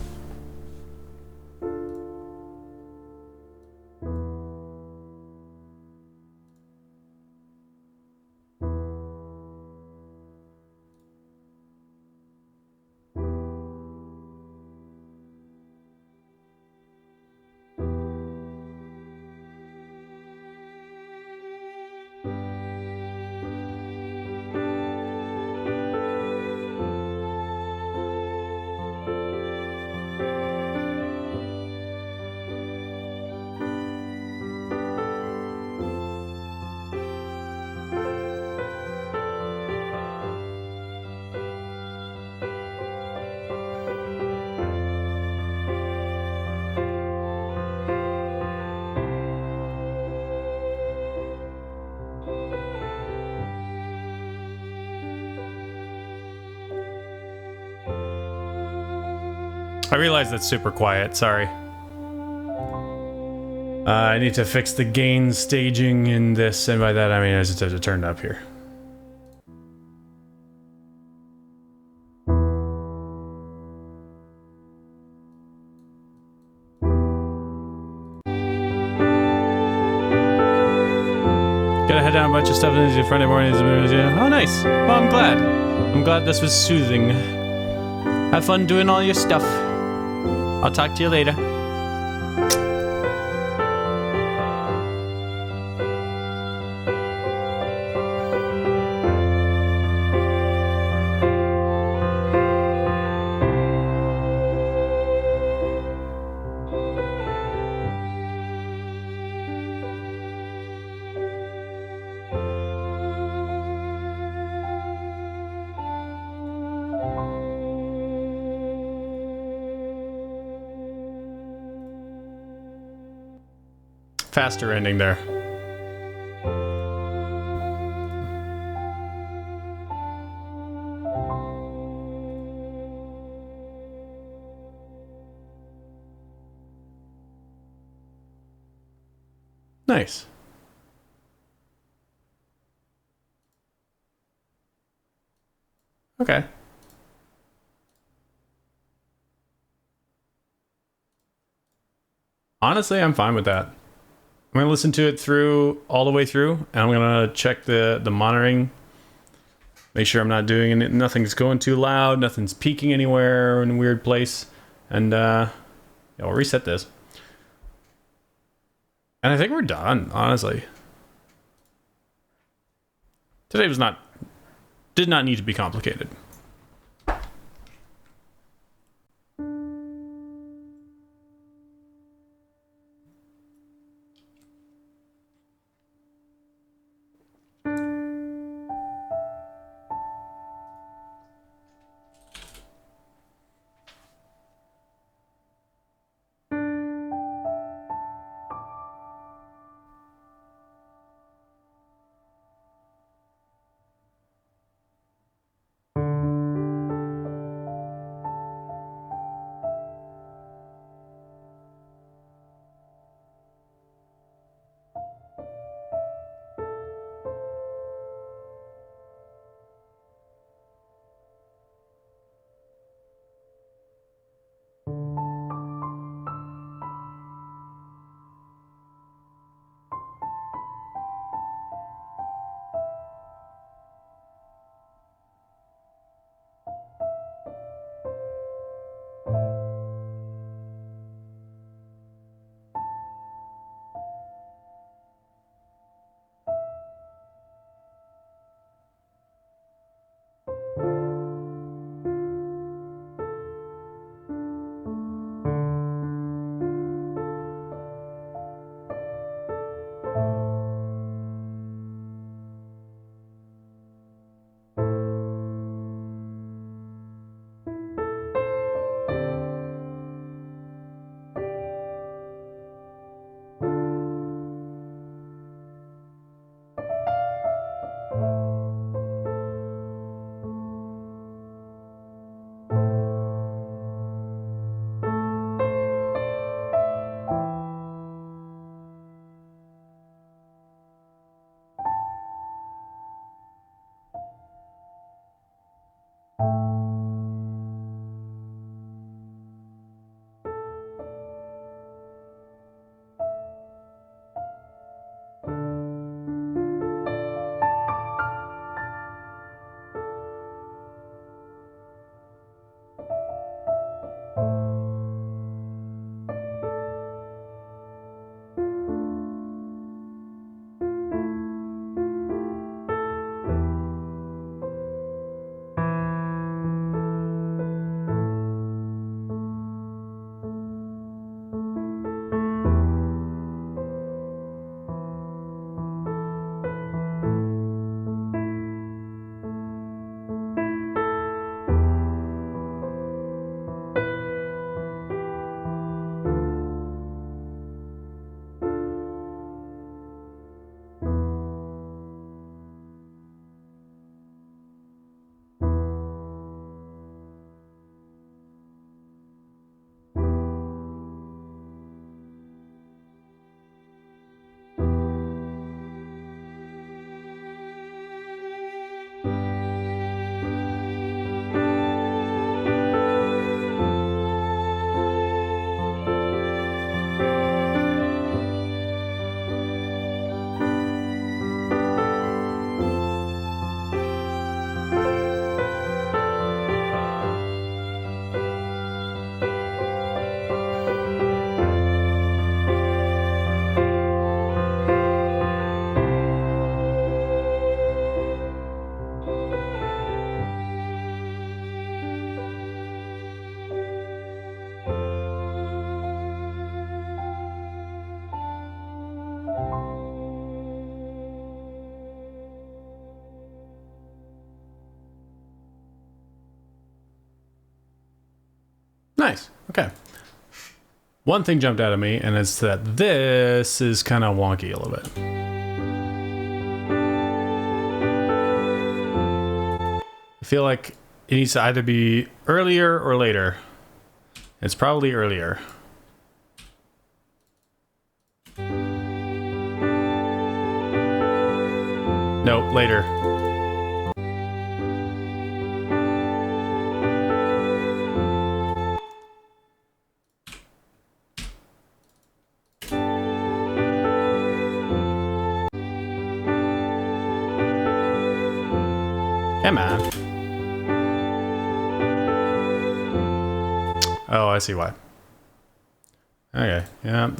I realize that's super quiet, sorry. I need to fix the gain staging in this, and by that I mean I just have to turn it up here. Gotta head down a bunch of stuff into Friday morning. Oh, nice. Well, I'm glad. I'm glad this was soothing. Have fun doing all your stuff. I'll talk to you later. faster ending there. Nice. Okay. Honestly, I'm fine with that. I'm gonna listen to it through all the way through, and I'm gonna check the monitoring. Make sure I'm not doing it. Nothing's going too loud. Nothing's peaking anywhere in a weird place. And yeah, we'll reset this. And I think we're done, honestly. Today did not need to be complicated. Nice. Okay. one thing jumped out at me, and it's that this is kind of wonky a little bit. I feel like it needs to either be earlier or later. It's probably earlier. Nope, later. Come on. Oh, I see why. Okay. Yeah.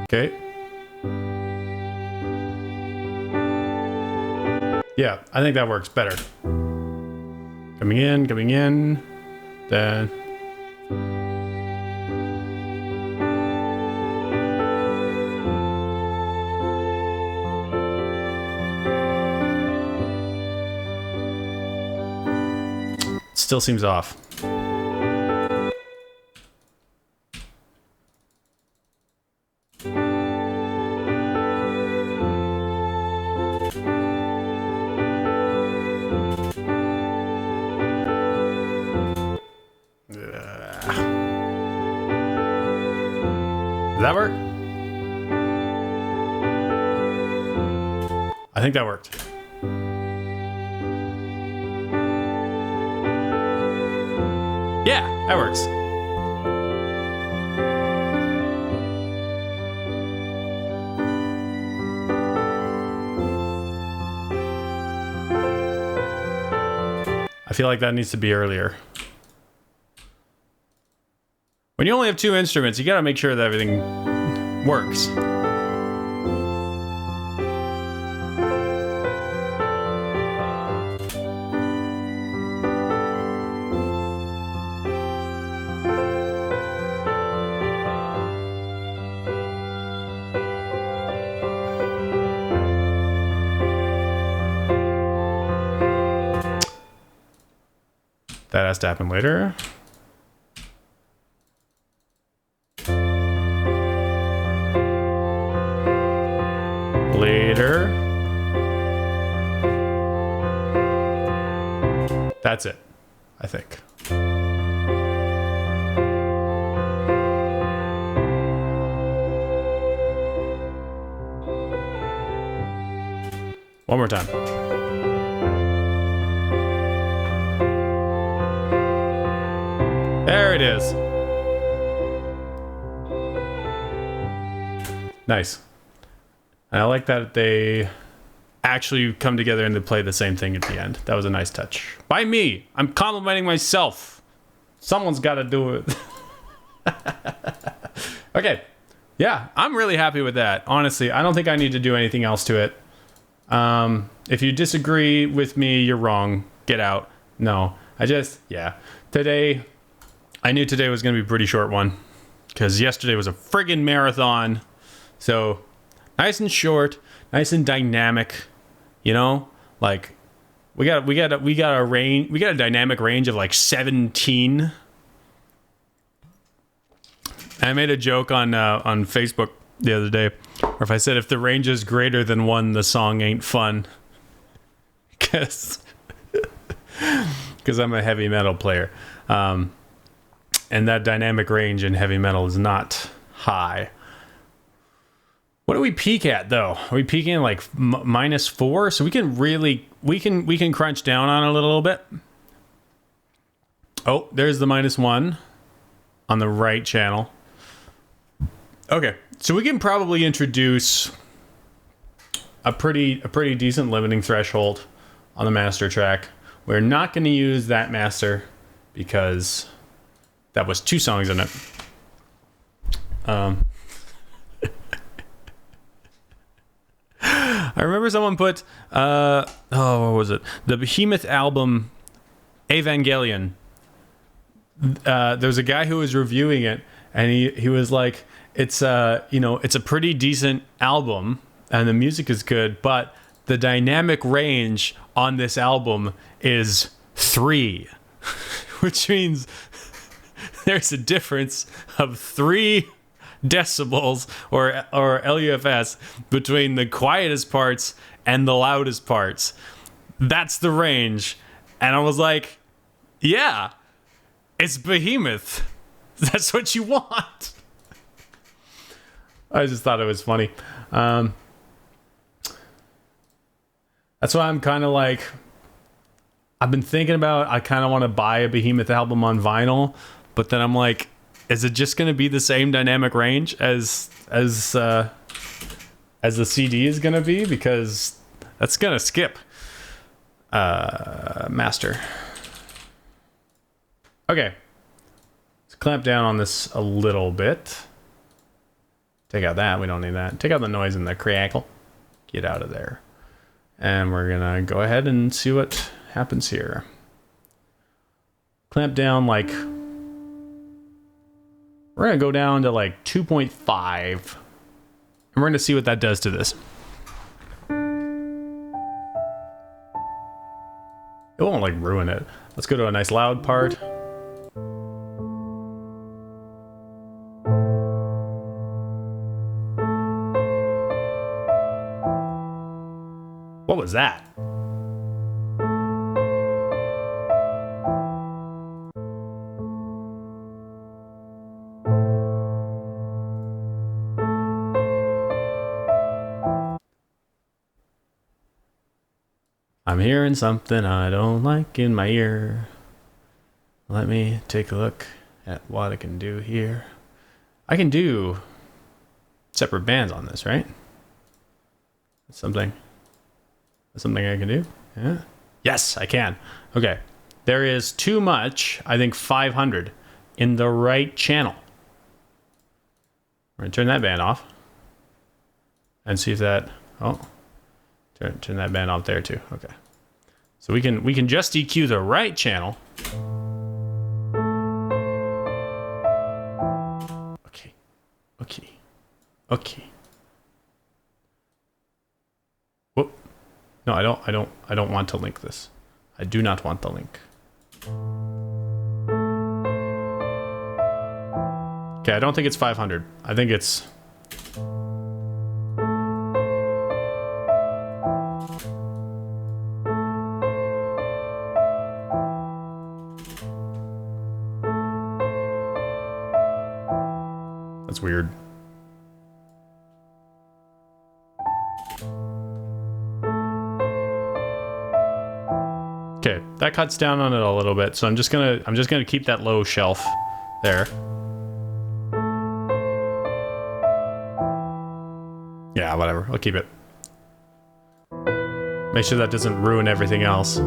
Okay. Yeah, I think that works better. Coming in, then... Still seems off. Did that work? I think that worked. Yeah, that works. I feel like that needs to be earlier. When you only have two instruments, you gotta make sure that everything works. That has to happen later. Later. That's it, I think. One more time. There it is. Nice. And I like that they actually come together and they play the same thing at the end. That was a nice touch. By me. I'm complimenting myself. Someone's got to do it. Okay. Yeah, I'm really happy with that. Honestly, I don't think I need to do anything else to it. If you disagree with me, you're wrong. Get out. No, yeah. Today, I knew today was going to be a pretty short one because yesterday was a friggin' marathon. So nice and short, nice and dynamic, you know, like we got a dynamic range of like 17. And I made a joke on Facebook the other day, or if I said if the range is greater than 1, the song ain't fun, because I'm a heavy metal player, and that dynamic range in heavy metal is not high. What do we peak at though? Are we peaking at like -4? So we can crunch down on it a little bit. Oh, there's the -1 on the right channel. Okay, so we can probably introduce a pretty decent limiting threshold on the master track. We're not going to use that master because that was 2 songs in it. I remember someone put, what was it? The Behemoth album, Evangelion. There's a guy who was reviewing it, and he was like, it's it's a pretty decent album, and the music is good, but the dynamic range on this album is 3, which means there's a difference of 3 decibels or LUFS between the quietest parts and the loudest parts. That's the range. And I was like, yeah, it's Behemoth. That's what you want. I just thought it was funny. That's why I'm kind of like, I've been thinking about, I kind of want to buy a Behemoth album on vinyl, but then I'm like, is it just going to be the same dynamic range as the CD is going to be? Because that's going to skip. Master. Okay. Let's clamp down on this a little bit. Take out that. We don't need that. Take out the noise and the crackle. Get out of there. And we're going to go ahead and see what happens here. Clamp down like... We're going to go down to like 2.5. And we're going to see what that does to this. It won't like ruin it. Let's go to a nice loud part. What was that? I'm hearing something I don't like in my ear. Let me take a look at what I can do here. I can do separate bands on this, right? That's something I can do? Yeah. Yes, I can. Okay. There is too much, I think 500, in the right channel. We're going to turn that band off. And see if that... Oh. Turn that band off there too. Okay. So we can just EQ the right channel. Okay. Whoop. No, I don't want to link this. I do not want the link. Okay, I don't think it's 500. I think it's... That's weird. Okay, that cuts down on it a little bit, so I'm just gonna keep that low shelf there. Yeah, whatever. I'll keep it. Make sure that doesn't ruin everything else.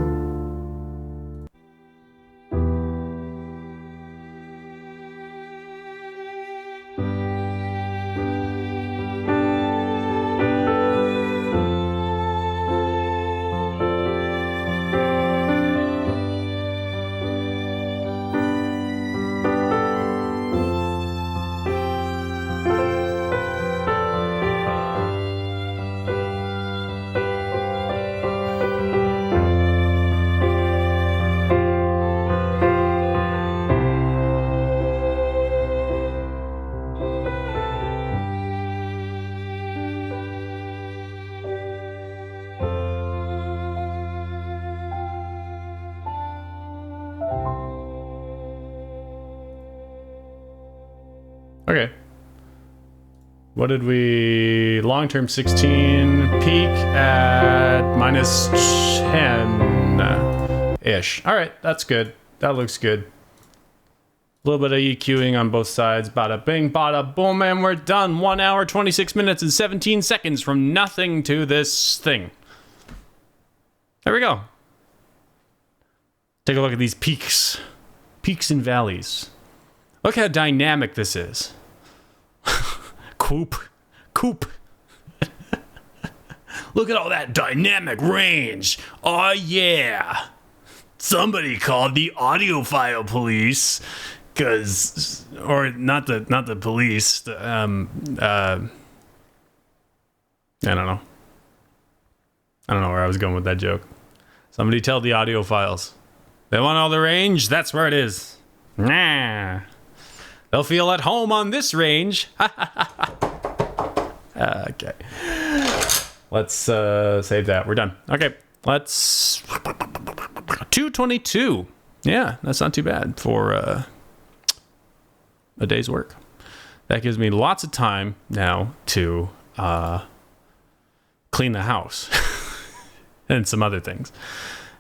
Okay. What did we... Long-term 16, peak at minus 10-ish. Alright, that's good. That looks good. A little bit of EQing on both sides. Bada bing, bada boom, and we're done. 1 hour, 26 minutes, and 17 seconds from nothing to this thing. There we go. Take a look at these peaks. Peaks and valleys. Look how dynamic this is. Coop. Look at all that dynamic range. Oh yeah. Somebody called the audiophile police, or not the police. I don't know. I don't know where I was going with that joke. Somebody tell the audiophiles. They want all the range? That's where it is. Nah. They'll feel at home on this range. Okay. Let's save that. We're done. Okay. Let's... 222. Yeah, that's not too bad for a day's work. That gives me lots of time now to clean the house and some other things.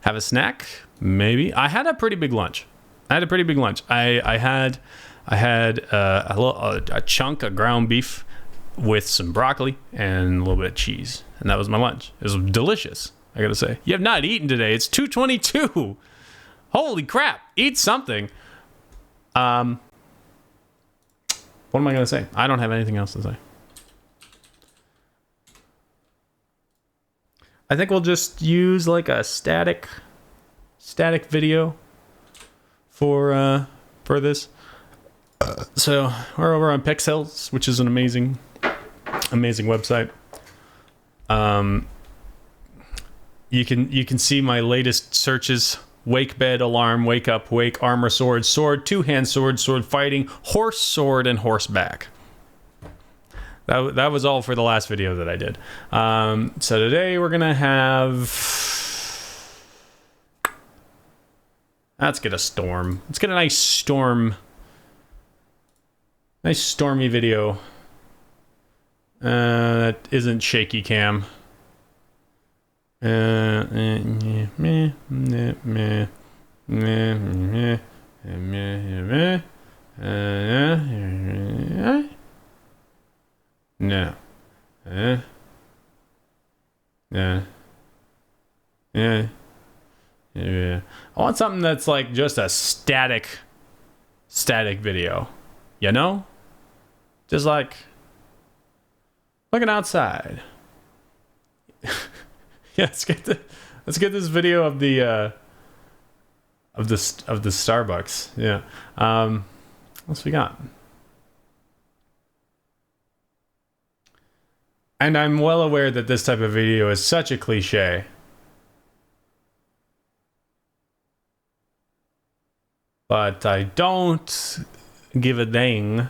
Have a snack, maybe. I had a pretty big lunch. I had a chunk of ground beef with some broccoli and a little bit of cheese, and that was my lunch. It was delicious, I gotta say. You have not eaten today. It's 2:22. Holy crap! Eat something. What am I gonna say? I don't have anything else to say. I think we'll just use like a static video for this. So we're over on Pixels, which is an amazing website. You can see my latest searches: wake bed, alarm, wake up, wake, armor, sword, two-hand sword fighting, horse, sword, and horseback. That was all for the last video that I did. So today we're gonna have... Let's get a storm. Let's get a nice storm. Nice stormy video. That isn't shaky cam. No. Yeah. I want something that's like just a static video. You know? Just like looking outside. Yeah, let's get this video of the Starbucks. Yeah. What's we got? And I'm well aware that this type of video is such a cliche. But I don't give a dang.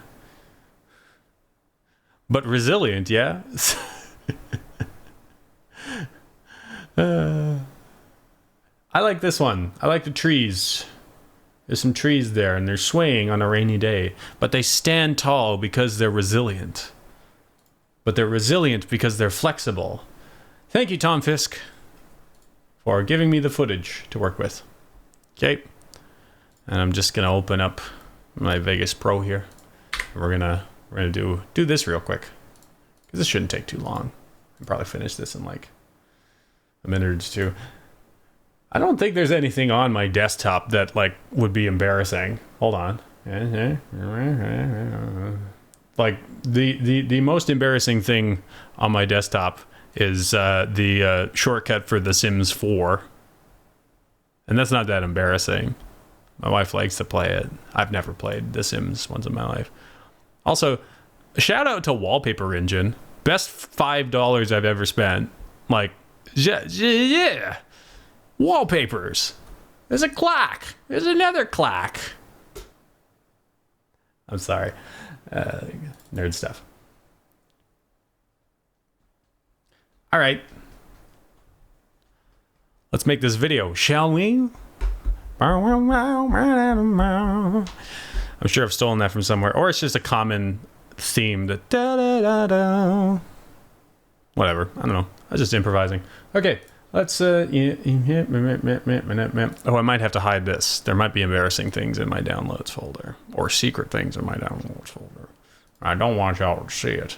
But resilient, yeah? I like this one. I like the trees. There's some trees there, and they're swaying on a rainy day. But they stand tall because they're resilient. But they're resilient because they're flexible. Thank you, Tom Fisk, for giving me the footage to work with. Okay. And I'm just gonna open up my Vegas Pro here. We're gonna do this real quick, because this shouldn't take too long. I'll probably finish this in like a minute or two. I don't think there's anything on my desktop that like would be embarrassing. Hold on. Like the most embarrassing thing on my desktop is the shortcut for The Sims 4. And that's not that embarrassing. My wife likes to play it. I've never played The Sims once in my life. Also, shout out to Wallpaper Engine. Best $5 I've ever spent. Like, yeah. Wallpapers. There's a clock. There's another clock. I'm sorry. Nerd stuff. All right. Let's make this video, shall we? I'm sure I've stolen that from somewhere, or it's just a common theme. That whatever. I don't know. I was just improvising. Okay, let's. Oh, I might have to hide this. There might be embarrassing things in my downloads folder, or secret things in my downloads folder. I don't want y'all to see it.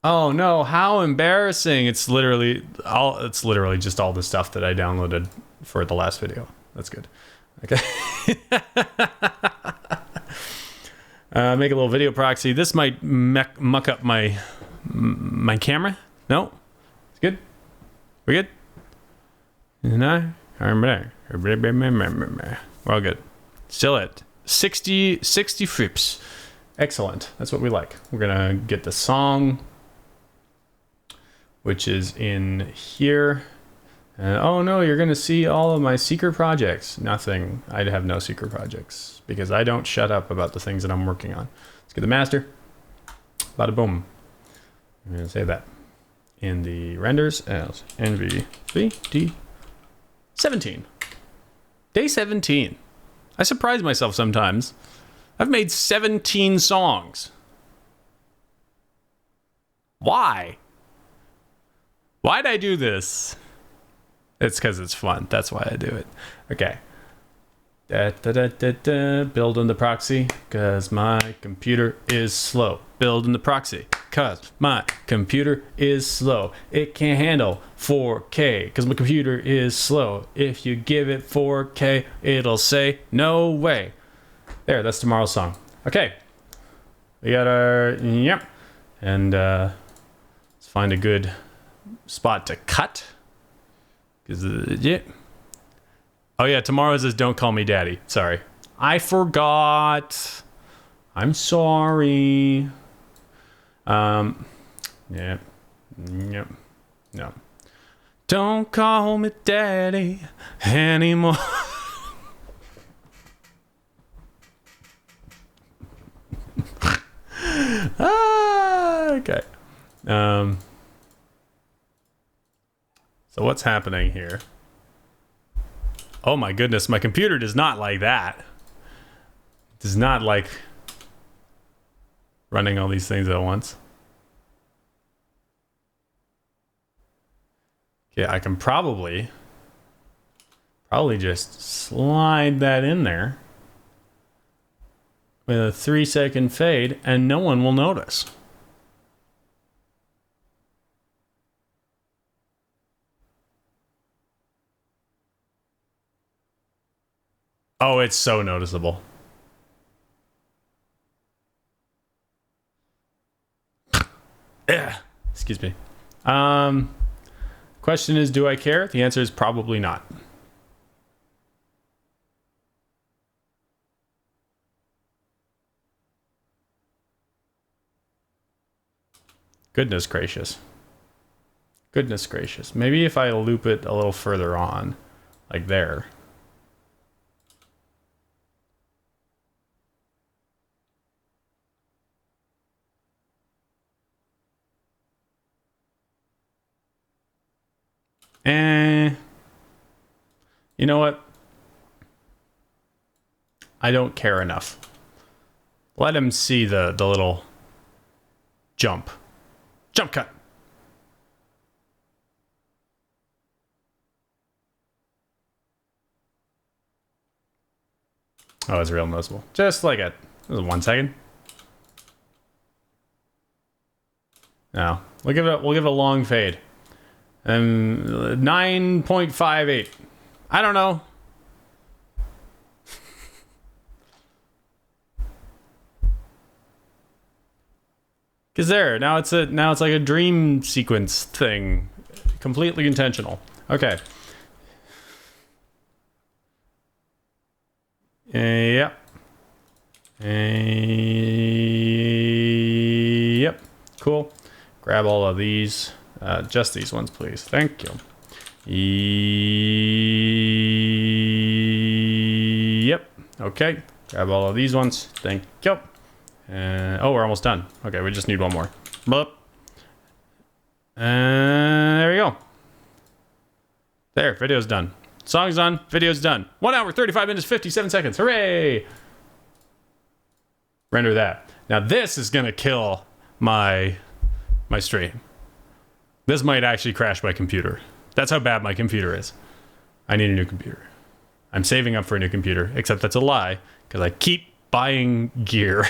Oh no, how embarrassing. It's literally just all the stuff that I downloaded for the last video. That's good. Okay. Make a little video proxy. This might muck up my camera. No? It's good? We good? No? We're all good. Still at 60 frips. Excellent. That's what we like. We're gonna get the song, which is in here. Oh no, you're gonna see all of my secret projects. Nothing. I have no secret projects because I don't shut up about the things that I'm working on. Let's get the master. Bada boom. I'm gonna save that in the renders as NVVD 17. Day 17. I surprise myself sometimes. I've made 17 songs. Why? Why'd I do this? It's because it's fun. That's why I do it. Okay. Building the proxy because my computer is slow. Building the proxy because my computer is slow. It can't handle 4K because my computer is slow. If you give it 4K, it'll say no way. There, that's tomorrow's song. Okay. We got our... Yep. And let's find a good spot to cut. Because, yeah. Oh, yeah, tomorrow's is Don't Call Me Daddy. Sorry. I forgot. I'm sorry. Yeah. Yep. No. Don't call me daddy anymore. Okay. So what's happening here? Oh my goodness, my computer does not like that. It does not like running all these things at once. Okay, I can probably just slide that in there with a 3-second fade and no one will notice. Oh, it's so noticeable. Yeah. Excuse me. Question is, do I care? The answer is probably not. Goodness gracious. Goodness gracious. Maybe if I loop it a little further on, like there. You know what? I don't care enough. Let him see the little jump cut. Oh, it's real noticeable. Just like it. This is 1 second. No, we'll give it a long fade. 9.58. I don't know. Cause there, now it's like a dream sequence thing. Completely intentional. Okay. Yep. Yep. Cool. Grab all of these. Just these ones, please. Thank you. Yep. Okay. Grab all of these ones. Thank you. Oh, we're almost done. Okay, we just need one more. Blup. There we go. There, video's done. Song's done. Video's done. 1 hour, 35 minutes, 57 seconds. Hooray! Render that. Now this is gonna kill my stream. This might actually crash my computer. That's how bad my computer is. I need a new computer. I'm saving up for a new computer, except that's a lie, because I keep buying gear.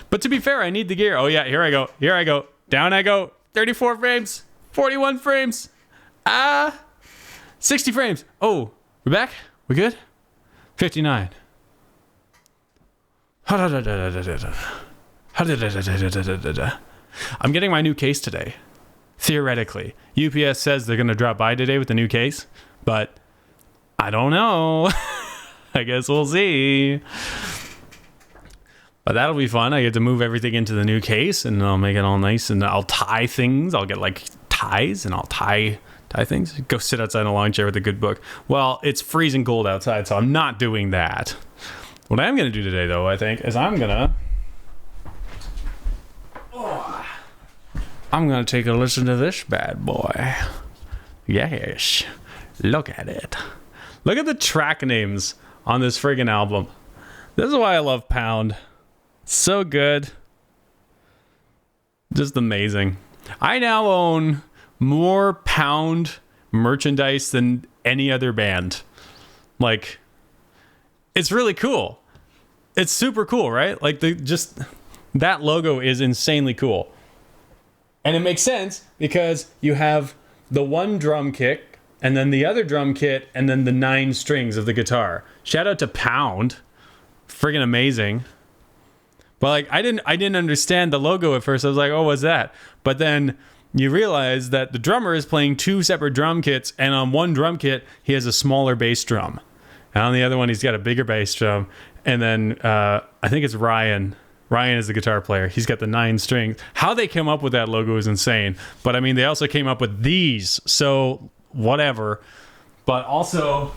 But to be fair, I need the gear. Oh yeah, here I go. Here I go. Down I go. 34 frames. 41 frames. 60 frames. Oh, we're back? We good? 59. I'm getting my new case today. Theoretically, UPS says they're going to drop by today with the new case, but I don't know. I guess we'll see. But that'll be fun. I get to move everything into the new case, and I'll make it all nice, and I'll tie things. I'll get like ties, and I'll tie things. Go sit outside in a lawn chair with a good book. Well, it's freezing cold outside, so I'm not doing that. What I am going to do today, though, I think, is I'm going to take a listen to this bad boy. Yes. Look at it. Look at the track names on this friggin' album. This is why I love Pound. So good. Just amazing. I now own more Pound merchandise than any other band. Like, it's really cool. It's super cool, right? Like, that logo is insanely cool. And it makes sense because you have the one drum kit and then the other drum kit and then the 9 strings of the guitar. Shout out to Pound. Friggin' amazing. But like I didn't understand the logo at first. I was like, oh, what's that? But then you realize that the drummer is playing 2 separate drum kits, and on one drum kit he has a smaller bass drum. And on the other one he's got a bigger bass drum. And then I think it's Ryan. Ryan is the guitar player. He's got the 9 strings. How they came up with that logo is insane. But I mean, they also came up with these. So whatever. But also.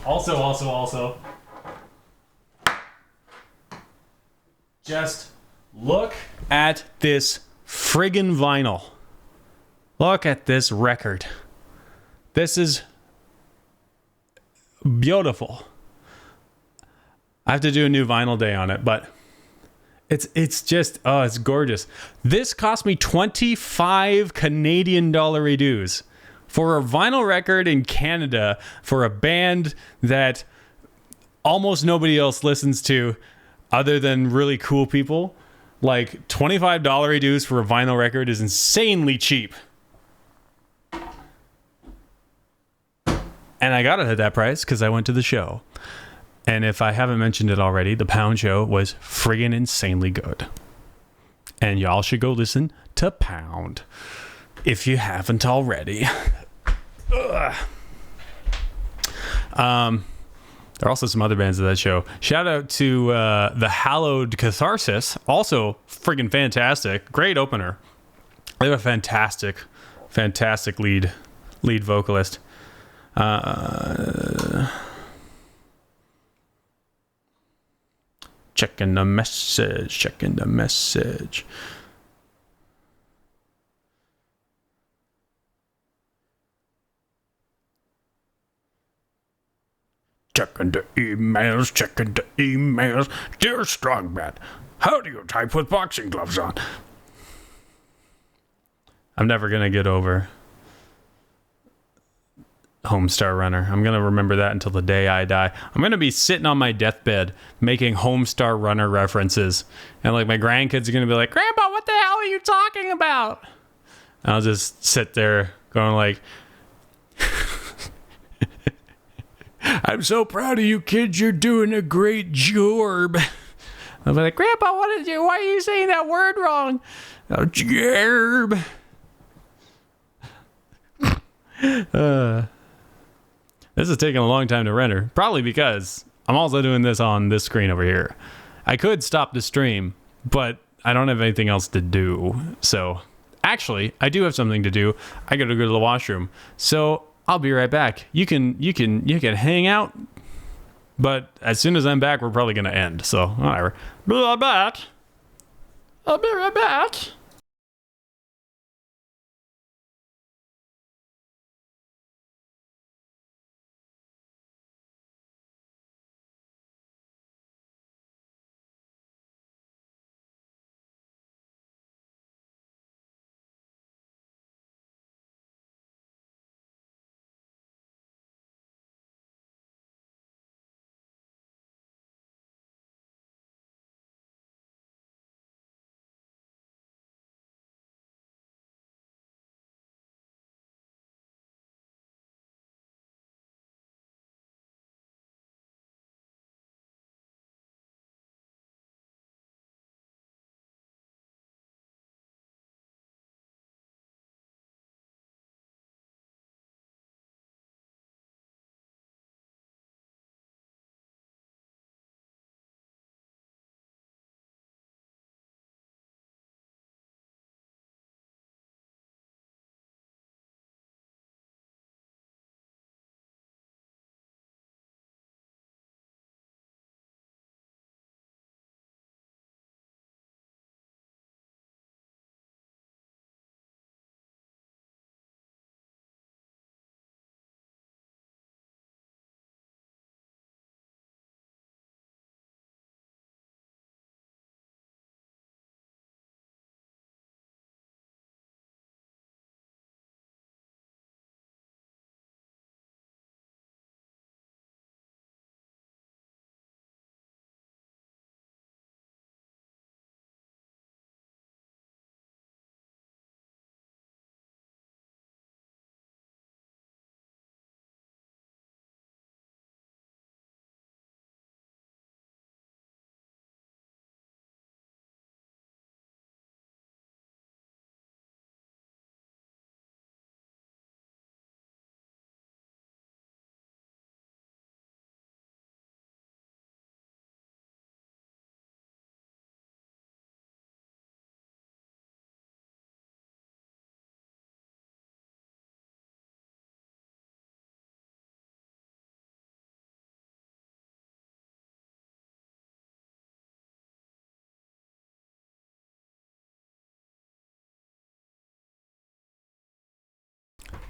Just look at this friggin' vinyl. Look at this record. This is beautiful. I have to do a new vinyl day on it, but it's just, oh, it's gorgeous. This cost me 25 Canadian dollar dues for a vinyl record in Canada for a band that almost nobody else listens to other than really cool people. Like, $25 dues for a vinyl record is insanely cheap. And I got it at that price because I went to the show. And if I haven't mentioned it already, the Pound show was friggin' insanely good. And y'all should go listen to Pound if you haven't already. There are also some other bands at that show. Shout out to the Hallowed Catharsis. Also friggin' fantastic. Great opener. They have a fantastic lead vocalist. Checking the message. Checking the emails. Dear Strongman, how do you type with boxing gloves on? I'm never going to get over Homestar Runner. I'm going to remember that until the day I die. I'm going to be sitting on my deathbed making Homestar Runner references. And like my grandkids are going to be like, Grandpa, what the hell are you talking about? And I'll just sit there going like, I'm so proud of you kids. You're doing a great job. I'll be like, Grandpa, why are you saying that word wrong? Oh, job. This is taking a long time to render. Probably because I'm also doing this on this screen over here. I could stop the stream, but I don't have anything else to do. So, actually, I do have something to do. I gotta go to the washroom. So, I'll be right back. You can hang out, but as soon as I'm back, we're probably gonna end. So, whatever. Be right back. I'll be right back.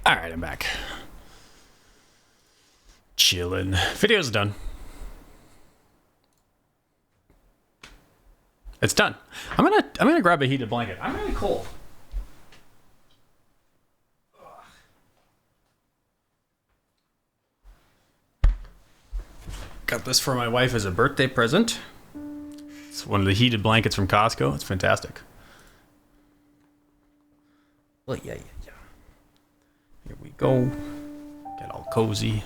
All right, I'm back. Chilling. Video's done. It's done. I'm gonna grab a heated blanket. I'm really cold. Got this for my wife as a birthday present. It's one of the heated blankets from Costco. It's fantastic. Oh, yeah. Here we go. Get all cozy.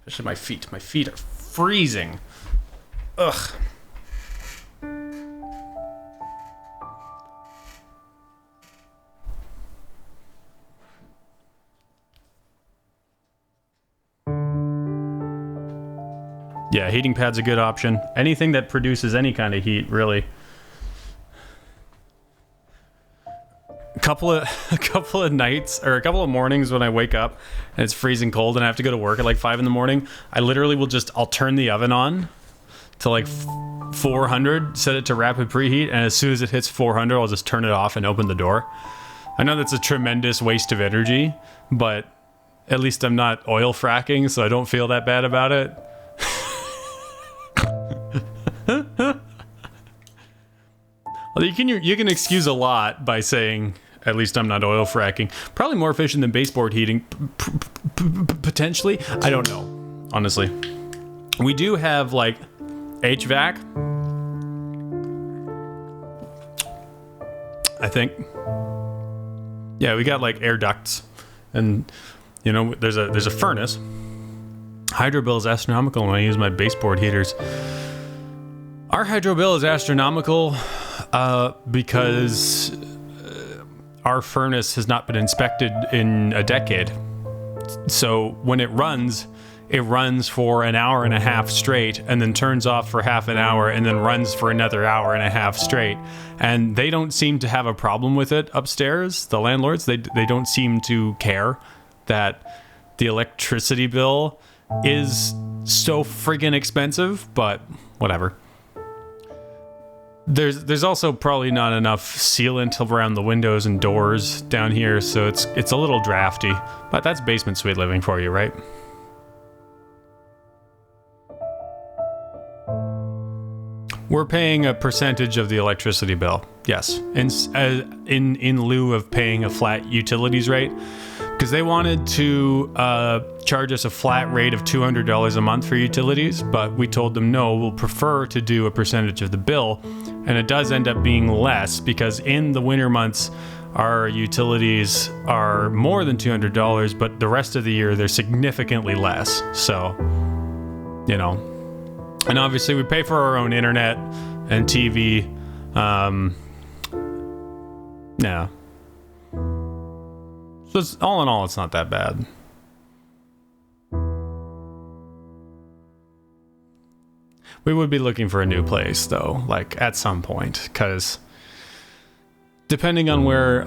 Especially my feet. My feet are freezing. Ugh. Yeah, heating pad's a good option. Anything that produces any kind of heat, really. A couple of nights or a couple of mornings when I wake up and it's freezing cold and I have to go to work at like 5 in the morning, I literally will I'll turn the oven on to like 400, set it to rapid preheat, and as soon as it hits 400, I'll just turn it off and open the door. I know that's a tremendous waste of energy, but at least I'm not oil fracking, so I don't feel that bad about it. Well, you can excuse a lot by saying, at least I'm not oil fracking. Probably more efficient than baseboard heating, potentially. I don't know, honestly. We do have like HVAC, I think. Yeah, we got like air ducts, and you know, there's a furnace. Hydro bill is astronomical when I use my baseboard heaters. Our hydro bill is astronomical because our furnace has not been inspected in a decade. So when it runs for an hour and a half straight and then turns off for half an hour and then runs for another hour and a half straight. And they don't seem to have a problem with it upstairs. The landlords, they don't seem to care that the electricity bill is so friggin' expensive, but whatever. There's also probably not enough sealant around the windows and doors down here, so it's a little drafty. But that's basement suite living for you, right? We're paying a percentage of the electricity bill, yes, in lieu of paying a flat utilities rate, because they wanted to charge us a flat rate of $200 a month for utilities, but we told them no, we'll prefer to do a percentage of the bill, and it does end up being less because in the winter months our utilities are more than $200, but the rest of the year they're significantly less. So, you know, and obviously we pay for our own internet and TV. Yeah. So it's, all in all, it's not that bad. We would be looking for a new place, though, like, at some point, because depending on where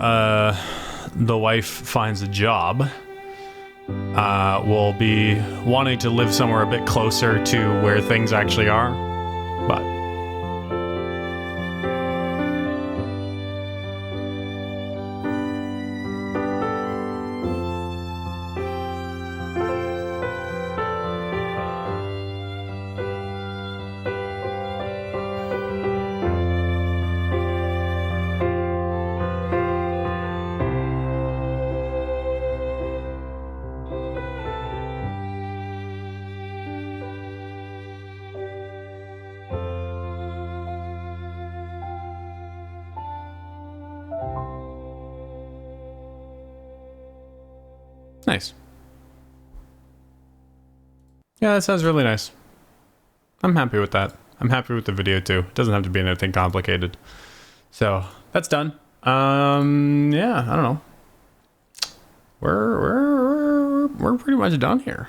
the wife finds a job, we'll be wanting to live somewhere a bit closer to where things actually are, but... Nice. Yeah, that sounds really nice. I'm happy with that. I'm happy with the video too. It doesn't have to be anything complicated. So that's done. Yeah, I don't know. We're pretty much done here.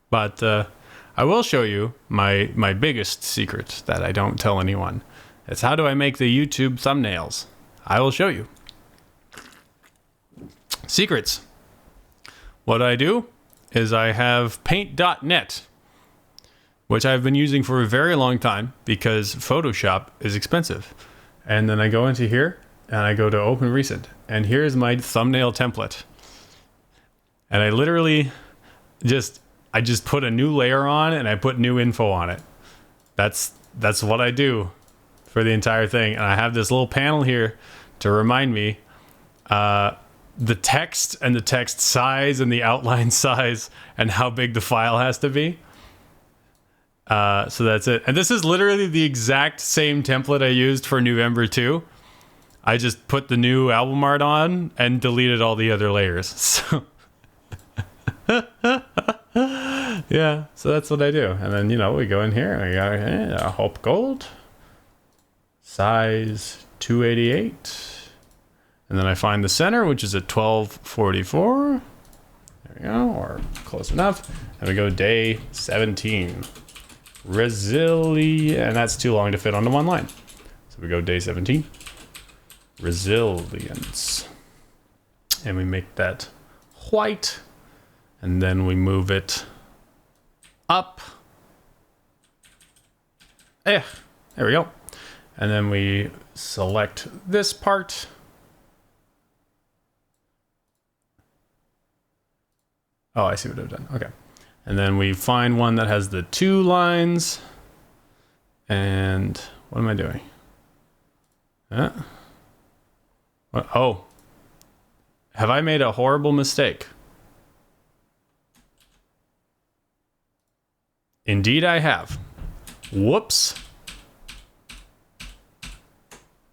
But I will show you my biggest secret that I don't tell anyone. It's how do I make the YouTube thumbnails. I will show you. Secrets. What I do is I have paint.net, which I've been using for a very long time because Photoshop is expensive. And then I go into here and I go to open recent, and here's my thumbnail template. And I literally just put a new layer on and I put new info on it. That's what I do for the entire thing. And I have this little panel here to remind me the text and the text size and the outline size and how big the file has to be. So that's it. And this is literally the exact same template I used for Newvember 2. I just put the new album art on and deleted all the other layers. So yeah, so that's what I do. And then, we go in here and we got Hope Gold, size 288. And then I find the center, which is at 1244. There we go, or close enough. And we go day 17. Resilient, and that's too long to fit onto one line. So we go day 17. Resilience. And we make that white. And then we move it up. There we go. And then we select this part. Oh, I see what I've done. Okay. And then we find one that has the 2 lines. And what am I doing? What? Oh. Have I made a horrible mistake? Indeed I have. Whoops.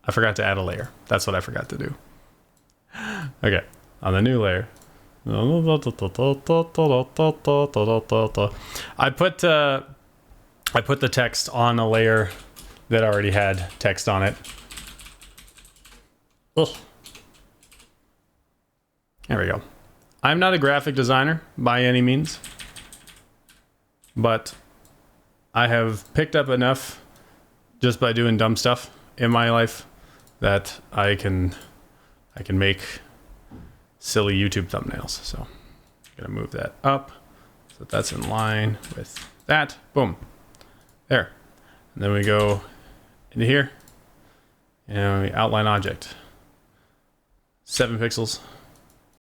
I forgot to add a layer. That's what I forgot to do. Okay. On the new layer. I put the text on a layer that already had text on it. Ugh. There we go. I'm not a graphic designer by any means, but I have picked up enough just by doing dumb stuff in my life that I can make silly YouTube thumbnails. So I'm gonna move that up so that's in line with that. Boom. There. And then we go into here and we outline object. 7 pixels.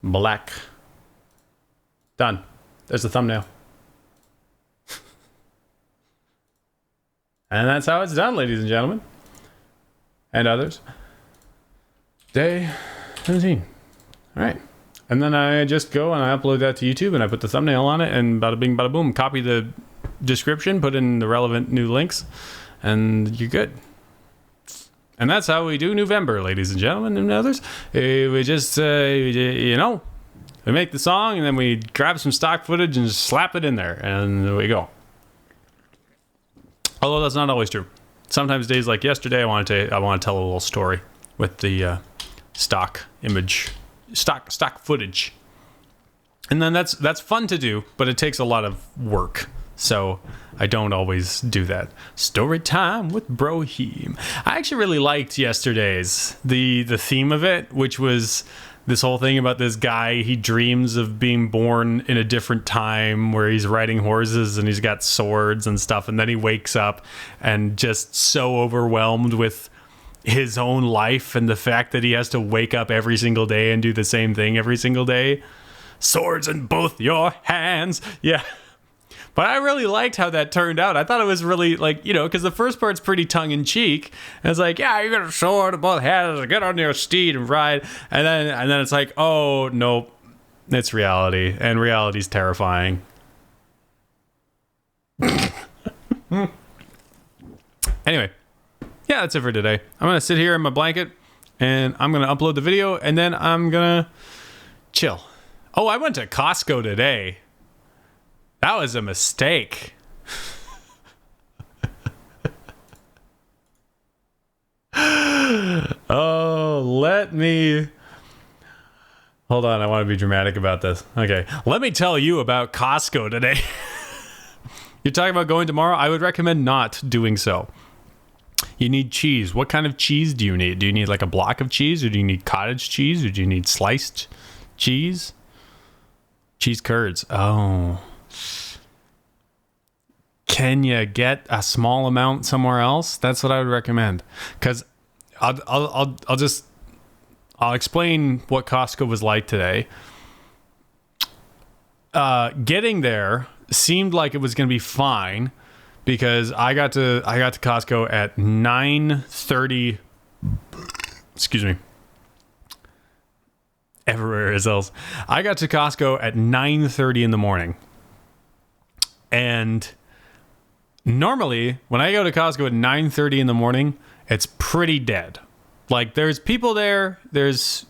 Black. Done. There's the thumbnail. And that's how it's done, ladies and gentlemen. And others. Day 17. All right. And then I just go and I upload that to YouTube and I put the thumbnail on it and bada bing, bada boom, copy the description, put in the relevant new links, and you're good. And that's how we do Newvember, ladies and gentlemen and others. We just, we make the song and then we grab some stock footage and slap it in there and there we go. Although that's not always true. Sometimes days like yesterday, I want to tell a little story with the stock image. Stock footage, and then that's fun to do, but it takes a lot of work, so I don't always do that. Story time with Broheem. I actually really liked yesterday's the theme of it, which was this whole thing about this guy. He dreams of being born in a different time where he's riding horses and he's got swords and stuff, and then he wakes up and just so overwhelmed with his own life and the fact that he has to wake up every single day and do the same thing every single day. Swords in both your hands. Yeah. But I really liked how that turned out. I thought it was really because the first part's pretty tongue-in-cheek. And it's like, yeah, you got a sword in both hands, get on your steed and ride. And then it's like, oh, nope, it's reality. And reality's terrifying. Anyway. Yeah, that's it for today. I'm going to sit here in my blanket and I'm going to upload the video and then I'm going to chill. Oh, I went to Costco today. That was a mistake. Oh, let me... Hold on, I want to be dramatic about this. Okay, let me tell you about Costco today. You're talking about going tomorrow? I would recommend not doing so. You need cheese. What kind of cheese do you need? Do you need like a block of cheese, or do you need cottage cheese, or do you need sliced cheese? Cheese curds. Oh. Can you get a small amount somewhere else? That's what I would recommend. Because I'll just I'll explain what Costco was like today. Getting there seemed like it was going to be fine because I got to Costco at 9:30. Excuse me. Everywhere is else. I got to Costco at 9:30 in the morning. And normally when I go to Costco at 9:30 in the morning, it's pretty dead. Like there's people there, there's,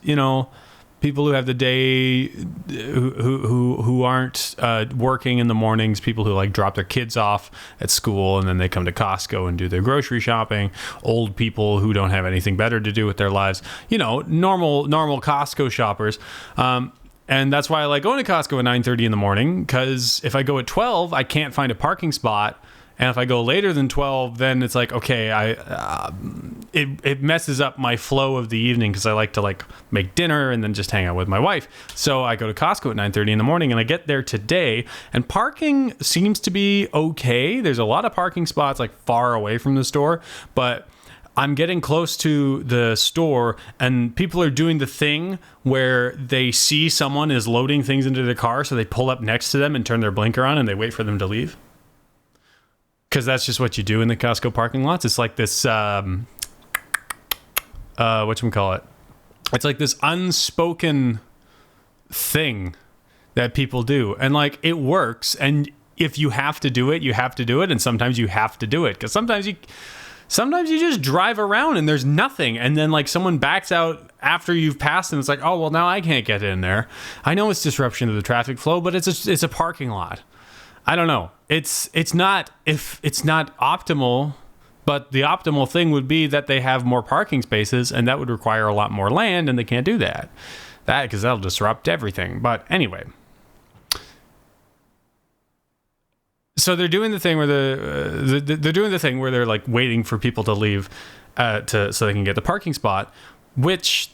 people who have the day who aren't working in the mornings, people who like drop their kids off at school and then they come to Costco and do their grocery shopping, old people who don't have anything better to do with their lives, normal Costco shoppers. And that's why I like going to Costco at 9:30 in the morning, because if I go at 12, I can't find a parking spot. And if I go later than 12, then it's like, okay, it messes up my flow of the evening because I like to make dinner and then just hang out with my wife. So I go to Costco at 9:30 in the morning, and I get there today, and parking seems to be okay. There's a lot of parking spots far away from the store, but I'm getting close to the store and people are doing the thing where they see someone is loading things into their car, so they pull up next to them and turn their blinker on and they wait for them to leave. Because that's just what you do in the Costco parking lots. It's like this, whatchamacallit? It's like this unspoken thing that people do. And it works. And if you have to do it, you have to do it. And sometimes you have to do it. Because sometimes you just drive around and there's nothing. And then someone backs out after you've passed and it's like, oh, well, now I can't get in there. I know it's disruption of the traffic flow, but it's a parking lot. I don't know. It's not optimal, but the optimal thing would be that they have more parking spaces, and that would require a lot more land, and they can't do that. Because that'll disrupt everything. But anyway, so they're doing the thing where they're waiting for people to leave, so they can get the parking spot, which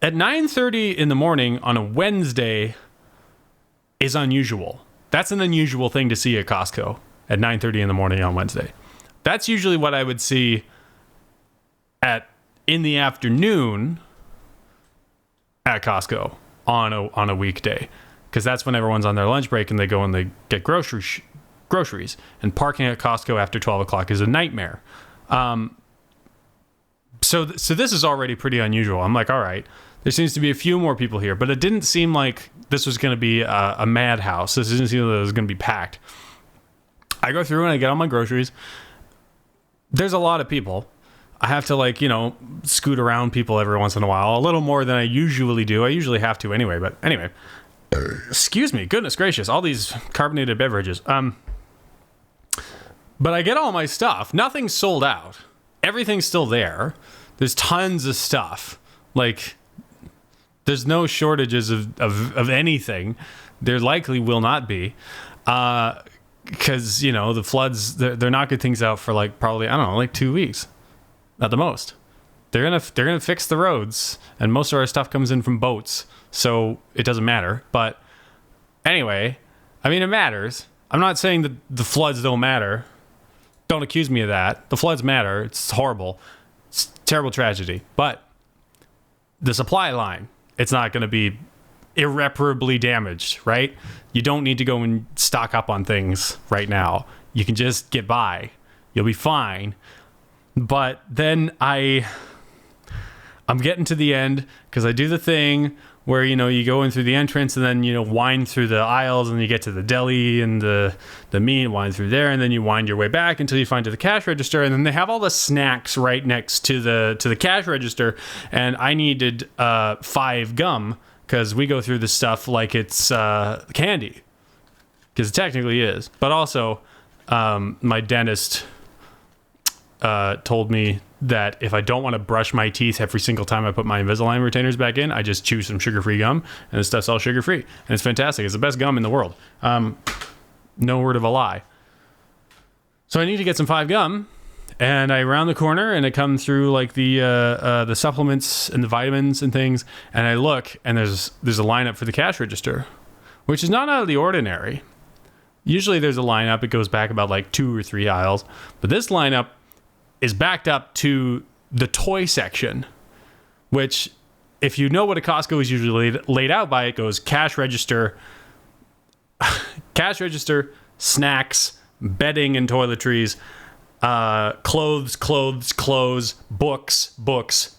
at 9:30 in the morning on a Wednesday is unusual. That's an unusual thing to see at Costco at 9:30 in the morning on Wednesday. That's usually what I would see in the afternoon at Costco on a weekday, because that's when everyone's on their lunch break and they go and they get groceries. And parking at Costco after 12 o'clock is a nightmare. So this is already pretty unusual. I'm like, all right, there seems to be a few more people here, but it didn't seem like this was going to be a madhouse. This didn't seem like it was going to be packed. I go through and I get all my groceries. There's a lot of people. I have to scoot around people every once in a while, a little more than I usually do. I usually have to anyway, but anyway. Excuse me. Goodness gracious. All these carbonated beverages. But I get all my stuff. Nothing's sold out. Everything's still there. There's tons of stuff. There's no shortages of anything. There likely will not be. Because, the floods, they're knocking things out for probably, 2 weeks at the most. They're gonna fix the roads, and most of our stuff comes in from boats, so it doesn't matter. But anyway, it matters. I'm not saying that the floods don't matter. Don't accuse me of that. The floods matter. It's horrible. It's a terrible tragedy. But the supply line, it's not going to be irreparably damaged, right? You don't need to go and stock up on things right now. You can just get by. You'll be fine. But then I'm getting to the end because I do the thing where, you go in through the entrance and then, wind through the aisles and you get to the deli and the meat, wind through there, and then you wind your way back until you find to the cash register. And then they have all the snacks right next to the cash register. And I needed 5 gum because we go through this stuff like it's candy, because it technically is. But also, my dentist told me that if I don't want to brush my teeth every single time I put my Invisalign retainers back in, I just chew some sugar-free gum, and this stuff's all sugar-free. And it's fantastic. It's the best gum in the world. No word of a lie. So I need to get some 5 gum, and I round the corner, and I come through the supplements and the vitamins and things, and I look, and there's a lineup for the cash register, which is not out of the ordinary. Usually there's a lineup. It goes back about 2 or 3 aisles. But this lineup is backed up to the toy section, which if you know what a Costco is usually laid out by, it goes cash register, snacks, bedding and toiletries, clothes, books,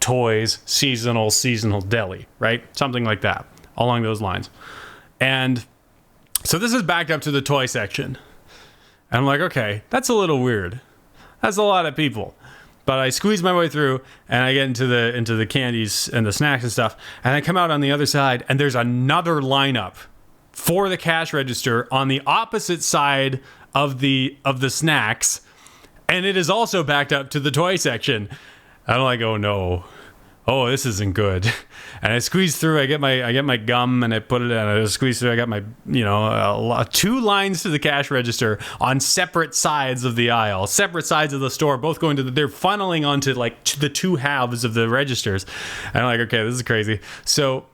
toys, seasonal deli, right? Something like that, along those lines. And so this is backed up to the toy section. And I'm like, okay, that's a little weird. That's a lot of people. But I squeeze my way through and I get into the candies and the snacks and stuff. And I come out on the other side and there's another lineup for the cash register on the opposite side of the snacks. And it is also backed up to the toy section. I'm like, oh no. Oh, this isn't good. And I squeeze through. I get my gum and I put it in. I squeeze through. I got my, 2 lines to the cash register on separate sides of the aisle, separate sides of the store, both going to they're funneling onto like the 2 halves of the registers. And I'm like, okay, this is crazy. So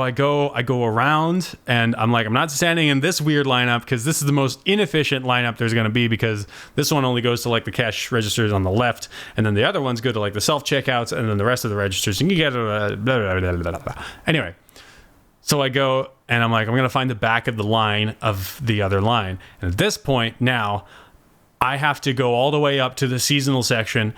I go around and I'm like, I'm not standing in this weird lineup because this is the most inefficient lineup there's going to be, because this one only goes to like the cash registers on the left, and then the other ones go to like the self-checkouts, and then the rest of the registers. And you get blah, blah, blah, blah, blah. Anyway, so I go and I'm like, I'm going to find the back of the line of the other line. And at this point now, I have to go all the way up to the seasonal section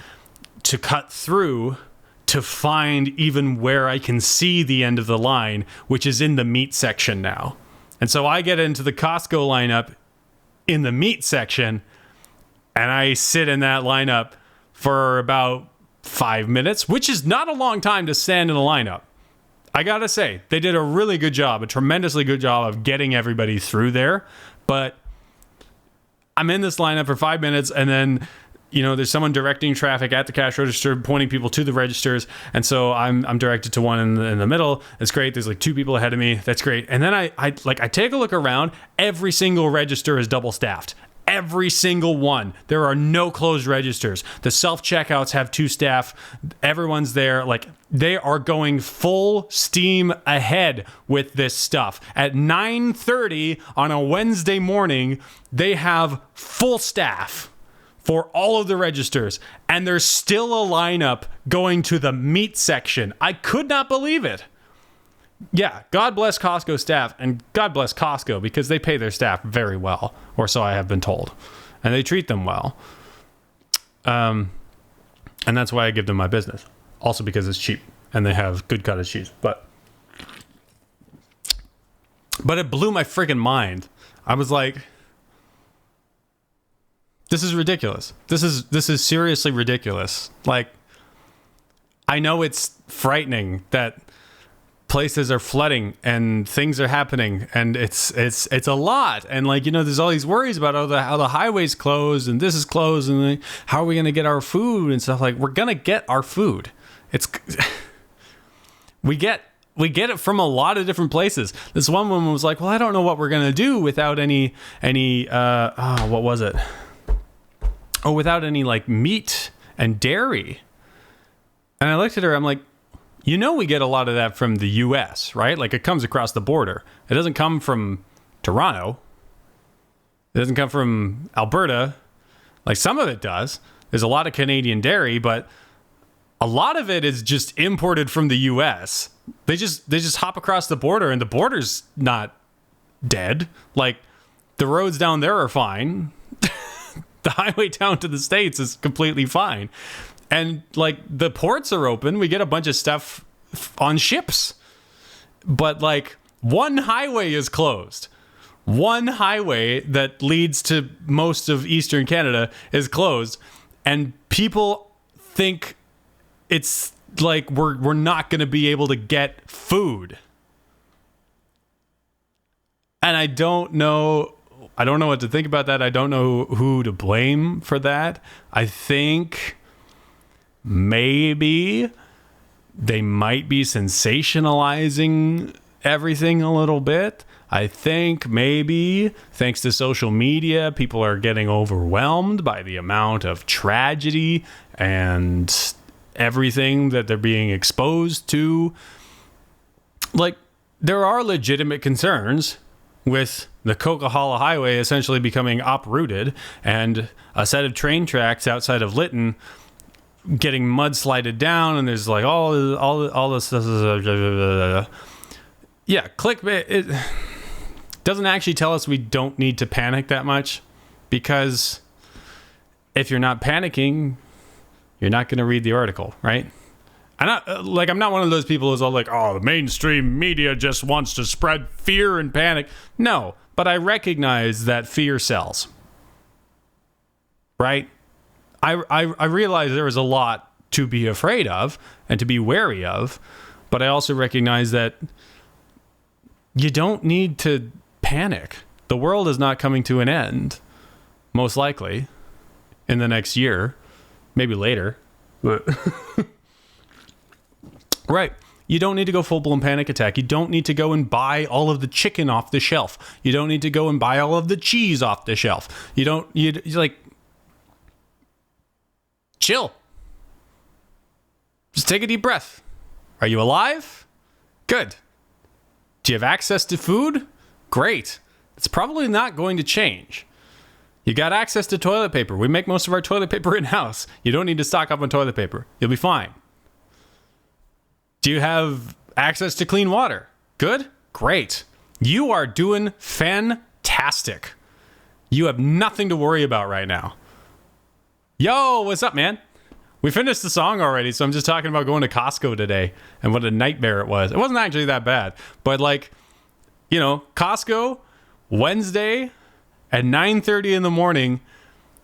to cut through to find even where I can see the end of the line, which is in the meat section now. And so I get into the Costco lineup in the meat section, and I sit in that lineup for about 5 minutes, which is not a long time to stand in a lineup. I gotta say, they did a really good job, a tremendously good job of getting everybody through there. But I'm in this lineup for 5 minutes, and then there's someone directing traffic at the cash register, pointing people to the registers. And so I'm directed to one in the middle. It's great. There's like 2 people ahead of me. That's great. And then I take a look around. Every single register is double staffed. Every single one. There are no closed registers. The self-checkouts have 2 staff. Everyone's there. Like, they are going full steam ahead with this stuff. At 9:30 on a Wednesday morning, they have full staff for all of the registers, and there's still a lineup going to the meat section. I could not believe it. Yeah, God bless Costco staff, and God bless Costco, because they pay their staff very well, or so I have been told, and they treat them well. And that's why I give them my business. Also because it's cheap, and they have good cottage cheese. But it blew my freaking mind. I was like, this is ridiculous. This is seriously ridiculous. Like, I know it's frightening that places are flooding and things are happening, and it's a lot. And like, there's all these worries about how the highway's closed and this is closed, and how are we going to get our food and stuff. Like, we're going to get our food. We get it from a lot of different places. This one woman was like, well, I don't know what we're going to do without any what was it? Oh, without any like meat and dairy. And I looked at her, I'm like, we get a lot of that from the US, right? Like, it comes across the border. It doesn't come from Toronto. It doesn't come from Alberta. Like, some of it does. There's a lot of Canadian dairy, but a lot of it is just imported from the US. They just hop across the border, and the border's not dead. Like, the roads down there are fine. The highway down to the States is completely fine. And like, the ports are open. We get a bunch of stuff on ships. But like, one highway is closed. One highway that leads to most of Eastern Canada is closed. And people think it's like we're not going to be able to get food. And I don't know what to think about that. I don't know who to blame for that. I think maybe they might be sensationalizing everything a little bit. I think maybe, thanks to social media, people are getting overwhelmed by the amount of tragedy and everything that they're being exposed to. Like, there are legitimate concerns with the Coquihalla Highway essentially becoming uprooted, and a set of train tracks outside of Lytton getting mudslided down, and there's like all this stuff. Yeah, clickbait. It doesn't actually tell us we don't need to panic that much, because if you're not panicking, you're not going to read the article, right? I'm not one of those people who's all like, oh, the mainstream media just wants to spread fear and panic. No, but I recognize that fear sells, right? I realize there is a lot to be afraid of and to be wary of, but I also recognize that you don't need to panic. The world is not coming to an end, most likely, in the next year, maybe later. But right. You don't need to go full-blown panic attack. You don't need to go and buy all of the chicken off the shelf. You don't need to go and buy all of the cheese off the shelf. You like, chill. Just take a deep breath. Are you alive? Good. Do you have access to food? Great. It's probably not going to change. You got access to toilet paper. We make most of our toilet paper in-house. You don't need to stock up on toilet paper. You'll be fine. Do you have access to clean water? Good? Great. You are doing fantastic. You have nothing to worry about right now. Yo, what's up, man? We finished the song already, so I'm just talking about going to Costco today and what a nightmare it was. It wasn't actually that bad, but like, you know, Costco, Wednesday at 9:30 in the morning,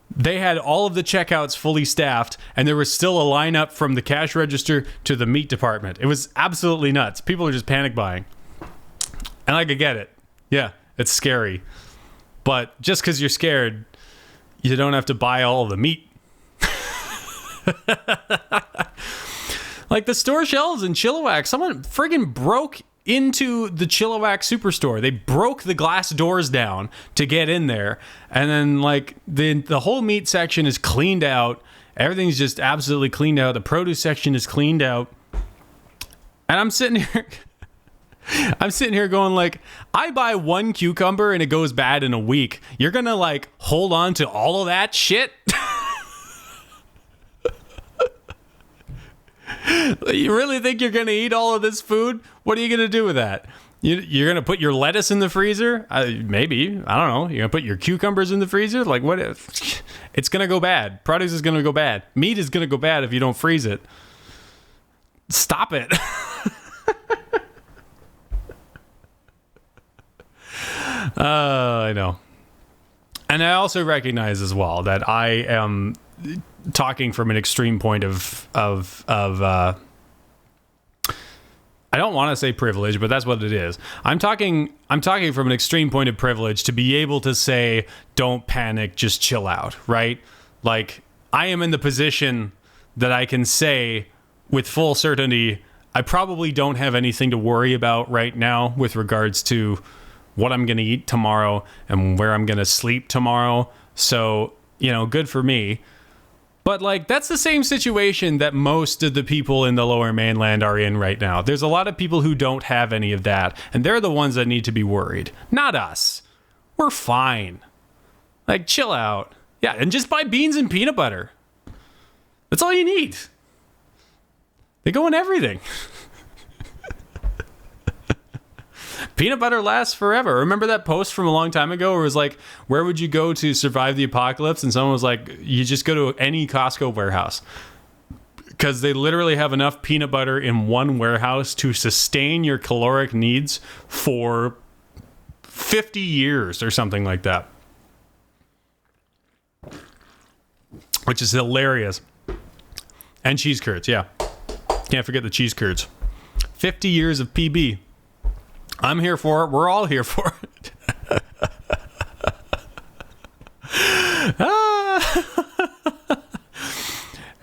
they had all of the checkouts fully staffed, and there was still a lineup from the cash register to the meat department. It was absolutely nuts. People are just panic buying. And like, I get it. Yeah, it's scary. But just because you're scared, you don't have to buy all of the meat. Like the store shelves in Chilliwack, someone friggin' broke into the Chilliwack Superstore. They broke the glass doors down to get in there, and then like the whole meat section is cleaned out. Everything's just absolutely cleaned out. The produce section is cleaned out, and I'm sitting here going like, I buy one cucumber and it goes bad in a week. You're gonna like hold on to all of that shit? You really think you're going to eat all of this food? What are you going to do with that? You're going to put your lettuce in the freezer? Maybe. I don't know. You're going to put your cucumbers in the freezer? Like, what if? It's going to go bad. Produce is going to go bad. Meat is going to go bad if you don't freeze it. Stop it. I know. And I also recognize as well that I am talking from an extreme point of I don't want to say privilege, but that's what it is. I'm talking from an extreme point of privilege to be able to say, don't panic, just chill out, right? Like, I am in the position that I can say with full certainty, I probably don't have anything to worry about right now with regards to what I'm going to eat tomorrow and where I'm going to sleep tomorrow. So, you know, good for me. But, like, that's the same situation that most of the people in the Lower Mainland are in right now. There's a lot of people who don't have any of that, and they're the ones that need to be worried. Not us. We're fine. Like, chill out. Yeah, and just buy beans and peanut butter. That's all you need. They go in everything. Peanut butter lasts forever. Remember that post from a long time ago where it was like, where would you go to survive the apocalypse? And someone was like, you just go to any Costco warehouse. Because they literally have enough peanut butter in one warehouse to sustain your caloric needs for 50 years or something like that. Which is hilarious. And cheese curds, yeah. Can't forget the cheese curds. 50 years of PB. I'm here for it. We're all here for it.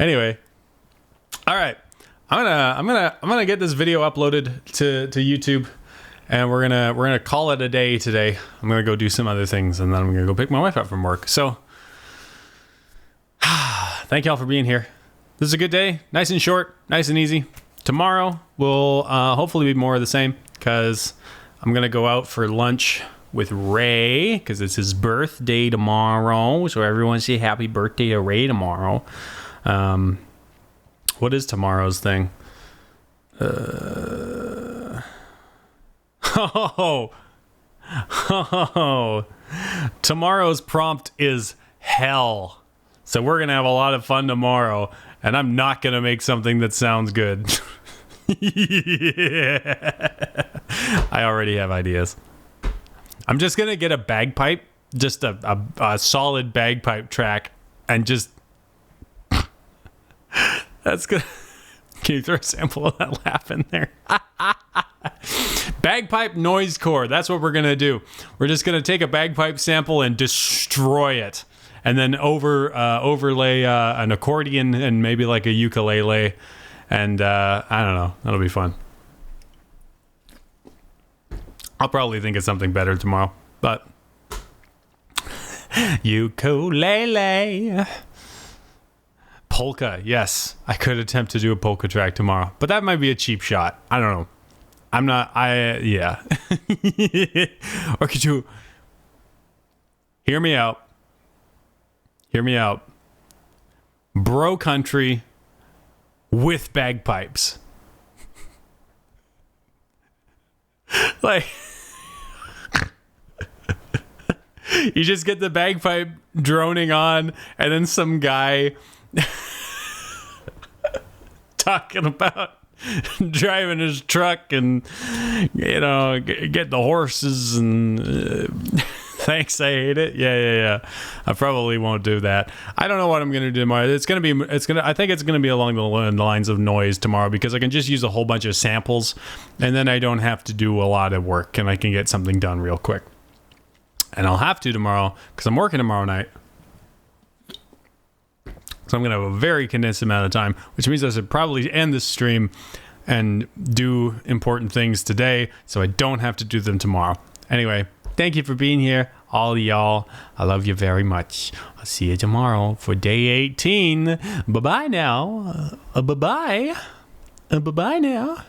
Anyway, all right. I'm gonna get this video uploaded to YouTube, and we're gonna call it a day today. I'm gonna go do some other things, and then I'm gonna go pick my wife up from work. So, thank y'all for being here. This is a good day. Nice and short, nice and easy. Tomorrow will hopefully be more of the same, because I'm going to go out for lunch with Ray, because it's his birthday tomorrow. So everyone say happy birthday to Ray tomorrow. What is tomorrow's thing? Oh, tomorrow's prompt is hell. So we're going to have a lot of fun tomorrow, and I'm not going to make something that sounds good. Yeah. I already have ideas. I'm just going to get a bagpipe, just a solid bagpipe track, and just... That's good. Can you throw a sample of that laugh in there? Bagpipe noise core. That's what we're going to do. We're just going to take a bagpipe sample and destroy it. And then overlay an accordion and maybe like a ukulele. And I don't know. That'll be fun. I'll probably think of something better tomorrow. But ukulele. Polka. Yes. I could attempt to do a polka track tomorrow. But that might be a cheap shot. I don't know. Yeah. Or could you hear me out? Hear me out. Bro country with bagpipes. Like, you just get the bagpipe droning on, and then some guy talking about driving his truck and, you know, get the horses and thanks, I hate it. Yeah. I probably won't do that. I don't know what I'm gonna do tomorrow. I think it's gonna be along the lines of noise tomorrow, because I can just use a whole bunch of samples, and then I don't have to do a lot of work, and I can get something done real quick. And I'll have to tomorrow because I'm working tomorrow night. So I'm going to have a very condensed amount of time, which means I should probably end this stream and do important things today so I don't have to do them tomorrow. Anyway, thank you for being here, all of y'all. I love you very much. I'll see you tomorrow for day 18. Bye-bye now. Bye-bye. Bye-bye now.